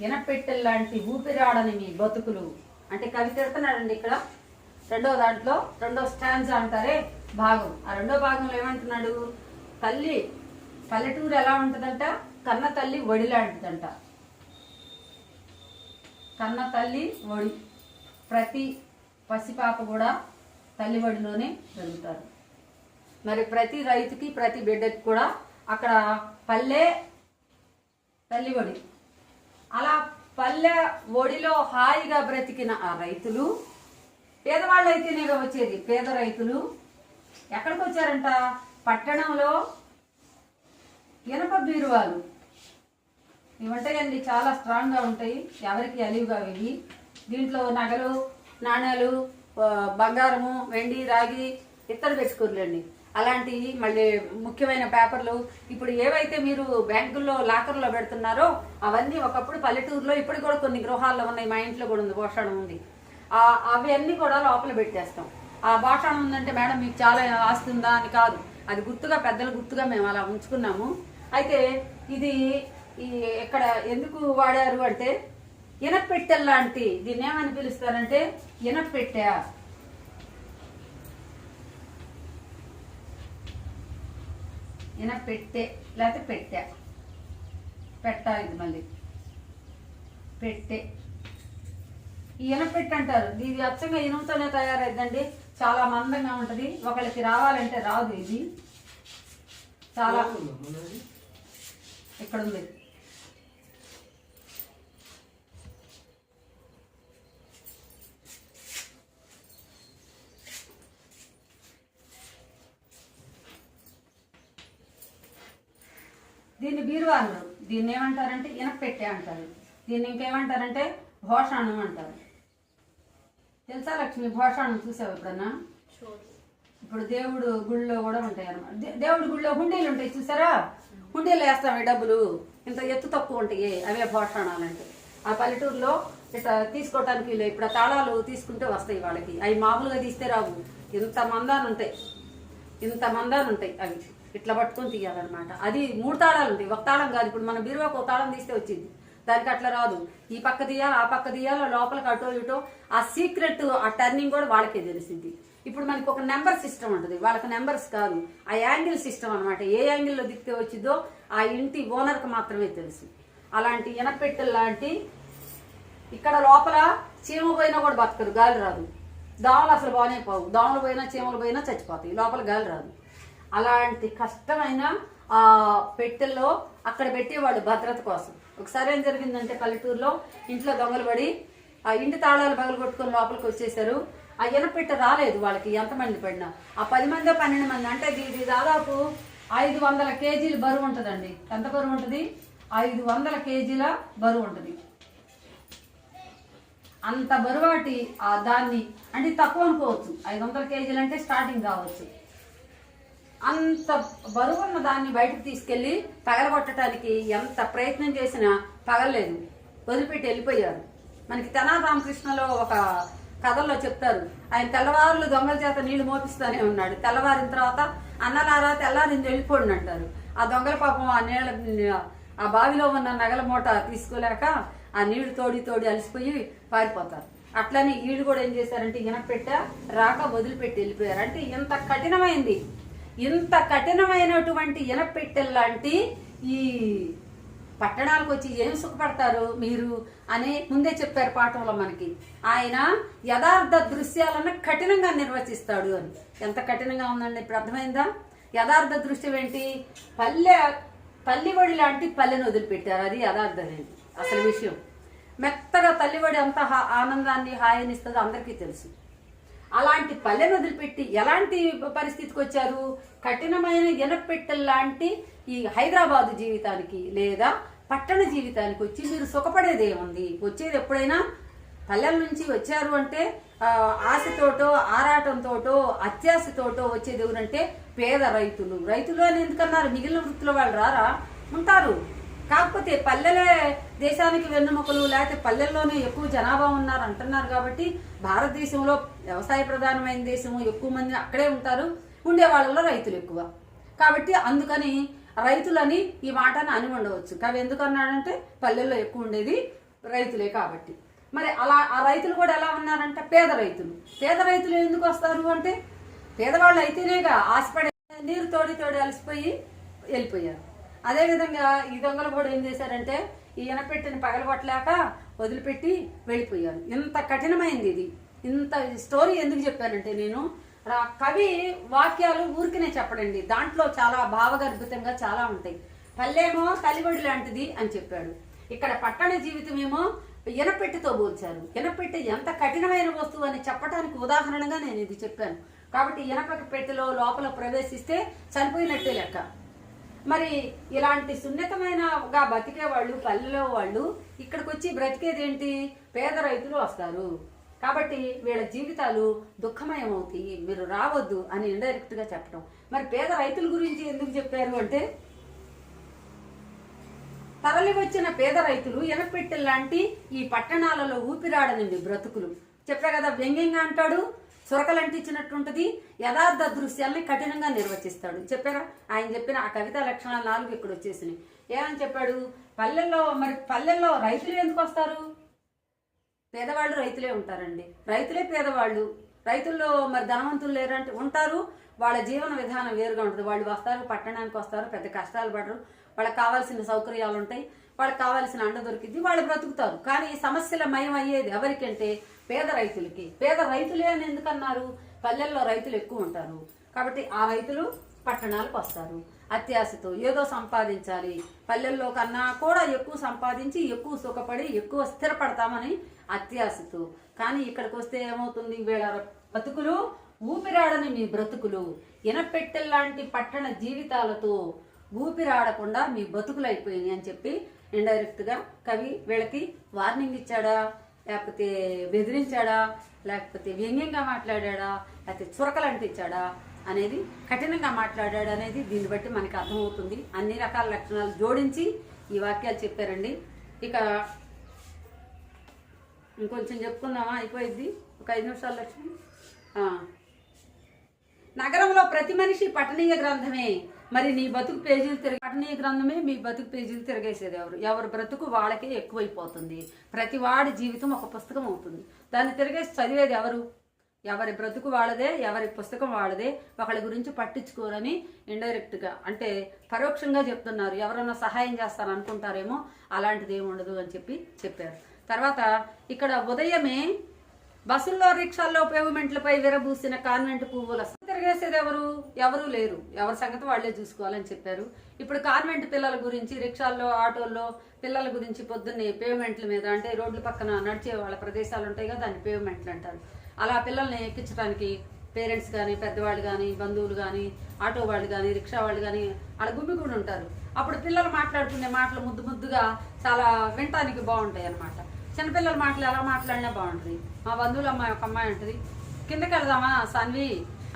Speaker 1: ఇనపెట్టెల్లాంటి ఊపిరాడని మీ బతుకులు అంటే కవి తిడుతున్నాడండి. ఇక్కడ రెండో దాంట్లో రెండో స్టాండ్స్ అంటారే భాగం, ఆ రెండో భాగంలో ఏమంటున్నాడు? తల్లి పల్లెటూరు ఎలా ఉంటుందంట? కన్న తల్లి వడి లాంటిదంట. కన్న తల్లి వడి, ప్రతి పసిపాప కూడా తల్లి వడిలోనే పెరుగుతారు. మరి ప్రతి రైతుకి ప్రతి బిడ్డకి కూడా అక్కడ పల్లె తల్లి వడి. అలా పల్లె ఒడిలో హాయిగా బ్రతికిన ఆ రైతులు, పేదవాళ్ళు అయితేనేగా వచ్చేది, పేద రైతులు ఎక్కడికి వచ్చారంట? పట్టణంలో ఇనప బీరువాలు ఇవి ఉంటాయండి, చాలా స్ట్రాంగ్గా ఉంటాయి, ఎవరికి అలివిగా ఇవి. దీంట్లో నగలు, నాణ్యాలు, బంగారము, వెండి, రాగి, ఇత్తడి పెట్టుకోరులేండి. అలాంటి మళ్ళీ ముఖ్యమైన పేపర్లు, ఇప్పుడు ఏవైతే మీరు బ్యాంకుల్లో లాకర్లో పెడుతున్నారో అవన్నీ ఒకప్పుడు పల్లెటూరులో, ఇప్పుడు కూడా కొన్ని గృహాల్లో ఉన్నాయి, మా ఇంట్లో కూడా ఉంది, భోషణం ఉంది. అవి అన్నీ కూడా లోపల పెట్టేస్తాం. ఆ భోషణం ఉందంటే మేడం మీకు చాలా ఆస్తి ఉందా అని కాదు, అది గుర్తుగా, పెద్దల గుర్తుగా మేము అలా ఉంచుకున్నాము. అయితే ఇది ఇక్కడ ఎందుకు వాడారు అంటే, ఇనపెట్టెల్లాంటి, దీన్ని ఏమని పిలుస్తారంటే ఇనపెట్టె. ఇనపెట్టె లేకపోతే పెట్టె, పెట్ట, ఇది మళ్ళీ పెట్టె. ఈ ఇనపెట్టె అంటారు. ఇది అచ్చంగా ఇనుముతోనే తయారైందండి, చాలా మందంగా ఉంటది. ఒకళ్ళకి రావాలంటే రాదు. ఇది చాలా ఇక్కడ ఉంది. దీన్ని బీరువాళ్ళు, దీన్ని ఏమంటారంటే ఇనపెట్టె అంటారు. దీన్ని ఇంకేమంటారంటే భోషాణం అంటారు. తెలుసా లక్ష్మి? భోషాణం చూసావు ఎప్పుడన్నా? ఇప్పుడు దేవుడు గుళ్ళో కూడా ఉంటాయి అన్నమాట. దేవుడి గుళ్ళో హుండీలు ఉంటాయి చూసారా? హుండీలు వేస్తాం డబ్బులు, ఇంత ఎత్తు తక్కువ ఉంటాయి, అవే భోషాణాలు అంటే. ఆ పల్లెటూరులో ఇట్లా తీసుకోవటానికి ఇప్పుడు తాళాలు తీసుకుంటే వస్తాయి వాళ్ళకి, అవి మామూలుగా తీస్తే రావు, ఇంత మందాలు ఉంటాయి, ఇంత మందాలు ఉంటాయి. అవి ఇట్లా పట్టుకొని తీయాలన్నమాట. అది 3 తాళాలు ఉంటాయి, ఒక తాళం కాదు. ఇప్పుడు మన బీరువాకు ఒక తాళం తీస్తే వచ్చింది, దానికి అట్లా రాదు. ఈ పక్క తీయాలి, ఆ పక్క తీయాలి, లోపలికి అటో ఇటో. ఆ సీక్రెట్, ఆ టర్నింగ్ కూడా వాళ్ళకే తెలిసింది. ఇప్పుడు మనకి ఒక నెంబర్ సిస్టమ్ ఉంటుంది, వాళ్ళకి నెంబర్స్ కాదు, ఆ యాంగిల్ సిస్టమ్ అనమాట. ఏ యాంగిల్లో దిక్తే వచ్చిందో ఆ ఇంటి ఓనర్కి మాత్రమే తెలుసు. అలాంటి ఇనపెట్టెలు లాంటి, ఇక్కడ లోపల చీమ పోయినా కూడా బతకదు, గాలి రాదు. దోమలు అసలు బాగానే పోవు, దోమలు పోయినా చీమలు పోయినా చచ్చిపోతాయి, లోపల గాలి రాదు. అలాంటి కష్టమైన ఆ పెట్టెల్లో అక్కడ పెట్టేవాళ్ళు భద్రత కోసం. ఒకసారి ఏం జరిగిందంటే, పల్లెటూరులో ఇంట్లో దొంగలు పడి ఆ ఇంటి తాళాలు పగలు కొట్టుకొని లోపలికి వచ్చేసారు. ఆ ఇనపెట్టె రాలేదు వాళ్ళకి, ఎంతమంది పడినా. ఆ 10 మందో 12 మంది అంటే ఇది దాదాపు 500 కేజీలు బరువు ఉంటుందండి. ఎంత బరువు ఉంటుంది? 500 కేజీల బరువు ఉంటుంది. అంత బరువాటి దాన్ని అంటే తక్కువ అనుకోవచ్చు, 500 కేజీలు అంటే స్టార్టింగ్ కావచ్చు. అంత బరువున్న దాన్ని బయటకు తీసుకెళ్లి పగలగొట్టడానికి ఎంత ప్రయత్నం చేసినా పగలలేదు, వదిలిపెట్టి వెళ్ళిపోయారు. మనకి తెనాలి రామకృష్ణలో ఒక కథల్లో చెప్తారు, ఆయన తెల్లవారులు దొంగల చేత నీళ్లు మోపిస్తానే ఉన్నాడు. తెల్లవారిన తర్వాత అన్నలారా తెల్లారింది వెళ్ళిపోండి అంటారు. ఆ దొంగల పాపం ఆ నీళ్ళ, ఆ బావిలో ఉన్న నగల మూట తీసుకోలేక ఆ నీళ్లు తోడి అలసిపోయి పారిపోతారు. అట్లని వీళ్ళు కూడా ఏం చేశారంటే ఇనపెట్టె రాక వదిలిపెట్టి వెళ్ళిపోయారు. అంటే ఇంత కఠినమైంది, ఇంత కఠినమైనటువంటి ఇనపెట్టెల్లాంటి ఈ పట్టణాలకు వచ్చి ఏం సుఖపడతారు మీరు అని ముందే చెప్పారు పాఠంలో మనకి. ఆయన యథార్థ దృశ్యాలను కఠినంగా నిర్వచిస్తాడు అని. ఎంత కఠినంగా ఉందండి ఇప్పుడు అర్థమైందా? యథార్థ దృశ్యం ఏంటి? తల్లివడి లాంటి పల్లెను వదిలిపెట్టారు. అది యథార్థం ఏంటి అసలు విషయం. మెత్తగా తల్లివడి అంత ఆనందాన్ని హాయిని ఇస్తుందో అందరికీ తెలుసు. అలాంటి పల్లెను వదిలిపెట్టి ఎలాంటి పరిస్థితికి వచ్చారు? కఠినమైన ఎనపెట్టెల్లాంటి ఈ హైదరాబాదు జీవితానికి లేదా పట్టణ జీవితానికి వచ్చి మీరు సుఖపడేది ఏముంది? వచ్చేది ఎప్పుడైనా పల్లెల నుంచి వచ్చారు అంటే ఆశతోటో ఆరాటంతోటో అత్యాశతోటో వచ్చేది ఎవరంటే పేద రైతులు. రైతులు అని ఎందుకన్నారు? మిగిలిన వృత్తుల వాళ్ళు రారా? ఉంటారు. కాకపోతే పల్లెలే దేశానికి వెన్నెముకలు, లేకపోతే పల్లెల్లోనే ఎక్కువ జనాభా ఉన్నారు అంటున్నారు. కాబట్టి భారతదేశంలో వ్యవసాయ ప్రధానమైన దేశము, ఎక్కువ మంది అక్కడే ఉంటారు. ఉండే వాళ్ళలో రైతులు ఎక్కువ. కాబట్టి అందుకని రైతులని ఈ మాటను అని ఉండవచ్చు. కానీ ఎందుకు అన్నాడంటే పల్లెల్లో ఎక్కువ ఉండేది రైతులే కాబట్టి. మరి అలా ఆ రైతులు కూడా ఎలా ఉన్నారంటే పేద రైతులు. పేద రైతులు ఎందుకు వస్తారు అంటే పేదవాళ్ళు అయితేనేగా ఆశపడే నీరు తోడి అలసిపోయి వెళ్ళిపోయారు. అదేవిధంగా ఈ దొంగలు కూడా ఏం చేశారంటే ఈ ఎనపెట్టిని పగలగొట్టలేక వదిలిపెట్టి వెళ్ళిపోయారు. ఇంత కఠినమైంది ఇది. ఇంత స్టోరీ ఎందుకు చెప్పానంటే నేను కవి వాక్యాలు ఊరికినే చెప్పడండి. దాంట్లో చాలా భావగర్భితంగా చాలా ఉంటాయి. పల్లెమో తల్లిబడి లాంటిది అని చెప్పాడు. ఇక్కడ పట్టణ జీవితం ఏమో ఎనపెట్టితో పోల్చారు. ఎనపెట్టి ఎంత కఠినమైన వస్తువు అని చెప్పడానికి ఉదాహరణగా నేను ఇది చెప్పాను. కాబట్టి ఎనప పెట్టెలో లోపల ప్రవేశిస్తే చనిపోయినట్టే లెక్క. మరి ఇలాంటి సున్నితమైనగా బతికే వాళ్ళు పల్లెలో వాళ్ళు ఇక్కడికి వచ్చి బ్రతికేది ఏంటి? పేద రైతులు వస్తారు. కాబట్టి వీళ్ళ జీవితాలు దుఃఖమయం అవుతాయి, మీరు రావద్దు అని ఇండైరెక్ట్ గా చెప్పడం. మరి పేద రైతుల గురించి ఎందుకు చెప్పారు అంటే తరలి వచ్చిన పేద రైతులు ఎనపెట్టె లాంటి ఈ పట్టణాలలో ఊపిరాడనండి బ్రతుకులు. చెప్పా కదా, వ్యంగ్యంగా అంటాడు, సురకలంటించినట్టుంటది, యథార్థ దృశ్యాల్ని కఠినంగా నిర్వచిస్తాడు. చెప్పారా? ఆయన చెప్పిన ఆ కవితా లక్షణాలు 4 ఇక్కడ వచ్చేసినాయి. ఏమని చెప్పాడు? పల్లెల్లో రైతులు ఎందుకు వస్తారు? పేదవాళ్ళు రైతులే ఉంటారండి. రైతులే పేదవాళ్ళు. రైతుల్లో మరి ధనవంతులు లేరంటే ఉంటారు. వాళ్ళ జీవన విధానం వేరుగా ఉంటుంది. వాళ్ళు వస్తారు, పట్టణానికి వస్తారు, పెద్ద కష్టాలు పడరు, వాళ్ళకి కావాల్సిన సౌకర్యాలు ఉంటాయి, వాళ్ళకి కావాల్సిన అండ దొరికింది, వాళ్ళు బ్రతుకుతారు. కానీ సమస్యల మయం అయ్యేది ఎవరికంటే పేద రైతులకి. పేద రైతులే అని ఎందుకన్నారు? పల్లెల్లో రైతులు ఎక్కువ ఉంటారు కాబట్టి ఆ రైతులు పట్టణాలకు వస్తారు. అత్యాశతో ఏదో సంపాదించాలి, పల్లెల్లో కన్నా కూడా ఎక్కువ సంపాదించి ఎక్కువ సుఖపడి ఎక్కువ స్థిరపడతామని అత్యాశతో. కానీ ఇక్కడికి వస్తే ఏమవుతుంది? వీళ్ళ బతుకులు ఊపిరాడని మీ బ్రతుకులు ఎనపెట్టెల్లాంటి పట్టణ జీవితాలతో ఊపిరాడకుండా మీ బతుకులు అయిపోయినాయి అని చెప్పి ఇండైరెక్ట్ గా కవి వీళ్ళకి వార్నింగ్ ఇచ్చాడా, లేకపోతే బెదిరించాడా, లేకపోతే వ్యంగ్యంగా మాట్లాడా, లేకపోతే చురకలు అంటించాడా అనేది, కఠినంగా మాట్లాడాడు అనేది దీన్ని బట్టి మనకి అర్థమవుతుంది. అన్ని రకాల లక్షణాలు జోడించి ఈ వాక్యాలు చెప్పారండి. ఇక ఇంకొంచెం చెప్పుకుందామా? అయిపోయింది, ఒక 5 నిమిషాల లక్ష్యం. నగరంలో ప్రతి మనిషి పఠనీయ గ్రంథమే. మరి నీ బతుకు పేజీలు పఠనీయ గ్రంథమే మీ బతుకు పేజీలు తిరగేసేది ఎవరు బ్రతుకు వాళ్ళకే ఎక్కువైపోతుంది. ప్రతి వాడి జీవితం ఒక పుస్తకం అవుతుంది. దాన్ని తిరగేసి చదివేది ఎవరి బ్రతుకు వాళ్ళదే, ఎవరి పుస్తకం వాళ్ళదే. ఒకళ్ళ గురించి పట్టించుకోరని ఇండైరెక్ట్ గా అంటే పరోక్షంగా చెప్తున్నారు. ఎవరన్నా సహాయం చేస్తారు అనుకుంటారేమో, అలాంటిది ఏమి ఉండదు అని చెప్పారు. తర్వాత ఇక్కడ ఉదయమే బస్సుల్లో రిక్షాల్లో పేమెంట్లపై విరబూసిన కాన్వెంట్ పువ్వుల తిరిగేసేది ఎవరు లేరు, ఎవరి సంగతి వాళ్లే చూసుకోవాలని చెప్పారు. ఇప్పుడు కాన్వెంట్ పిల్లల గురించి రిక్షాల్లో ఆటోల్లో పిల్లల గురించి పొద్దున్నే పేమెంట్ల మీద అంటే రోడ్ల పక్కన నడిచే వాళ్ళ ప్రదేశాలు ఉంటాయి కదా, దాన్ని పేమెంట్లు అంటారు. అలా పిల్లల్ని ఎక్కించడానికి పేరెంట్స్ కానీ పెద్దవాళ్ళు కానీ బంధువులు కానీ ఆటో వాళ్ళు కానీ రిక్షా వాళ్ళు కానీ అలా గుమ్మిగూడి ఉంటారు. అప్పుడు పిల్లలు మాట్లాడుకునే మాటలు ముద్దుగా చాలా వినటానికి బాగుంటాయి అన్నమాట. చిన్నపిల్లల మాటలు ఎలా మాట్లాడినా బాగుంటుంది. మా బంధువులు అమ్మాయి ఒక అమ్మాయి ఉంటుంది, కిందకి వెళదామా సాన్వి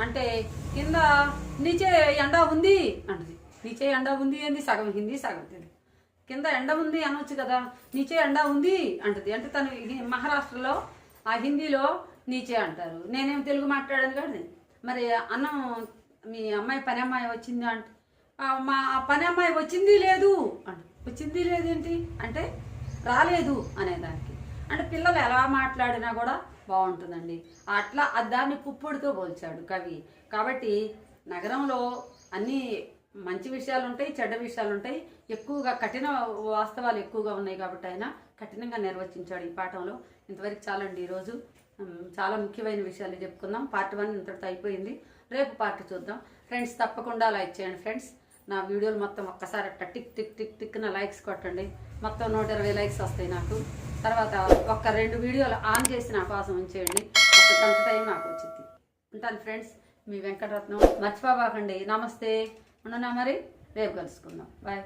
Speaker 1: అంటే కింద నీచే ఎండ ఉంది అంటది. నీచే ఎండ ఉంది ఏంది? సగం హిందీ సగం తెలుగు. కింద ఎండ ఉంది అనొచ్చు కదా, నీచే ఎండ ఉంది అంటది. అంటే తను మహారాష్ట్రలో ఆ హిందీలో నీచే అంటారు. నేనేం తెలుగు మాట్లాడాను కానీ మరి అన్నం మీ అమ్మాయి పని అమ్మాయి వచ్చింది అంటే మా పని అమ్మాయి వచ్చింది లేదు అంటే వచ్చింది లేదేంటి అంటే రాలేదు అనేదానికి. అంటే పిల్లలు ఎలా మాట్లాడినా కూడా బాగుంటుందండి. అట్లా దాన్ని పుప్పొడితో పోల్చాడు కవి. కాబట్టి నగరంలో అన్ని మంచి విషయాలు ఉంటాయి, చెడ్డ విషయాలు ఉంటాయి. ఎక్కువగా కఠిన వాస్తవాలు ఎక్కువగా ఉన్నాయి కాబట్టి ఆయన కఠినంగా నిర్వచించాడు ఈ పాఠంలో. ఇంతవరకు చాలండి. ఈరోజు చాలా ముఖ్యమైన విషయాలు చెప్పుకుందాం. పార్ట్ 1 ఇంతటితో అయిపోయింది. రేపు పార్ట్ చూద్దాం. ఫ్రెండ్స్ తప్పకుండా లైక్ చేయండి ఫ్రెండ్స్. నా వీడియోలు మొత్తం ఒక్కసారి అట్లా టిక్ టిక్ టిక్ టిక్ నా లైక్స్ కొట్టండి. మొత్తం 120 లైక్స్ వస్తాయి నాకు. తర్వాత ఒక 2 వీడియోలు ఆన్ చేసి నా కోసం ఉంచేయండి. ఒక గంట టైం నాకు వచ్చింది. ఉంటాను ఫ్రెండ్స్, మీ వెంకటరత్నం. మర్చిపోబాకండి. నమస్తే. ఉండనా మరి, రేపు కలుసుకుందాం. బాయ్.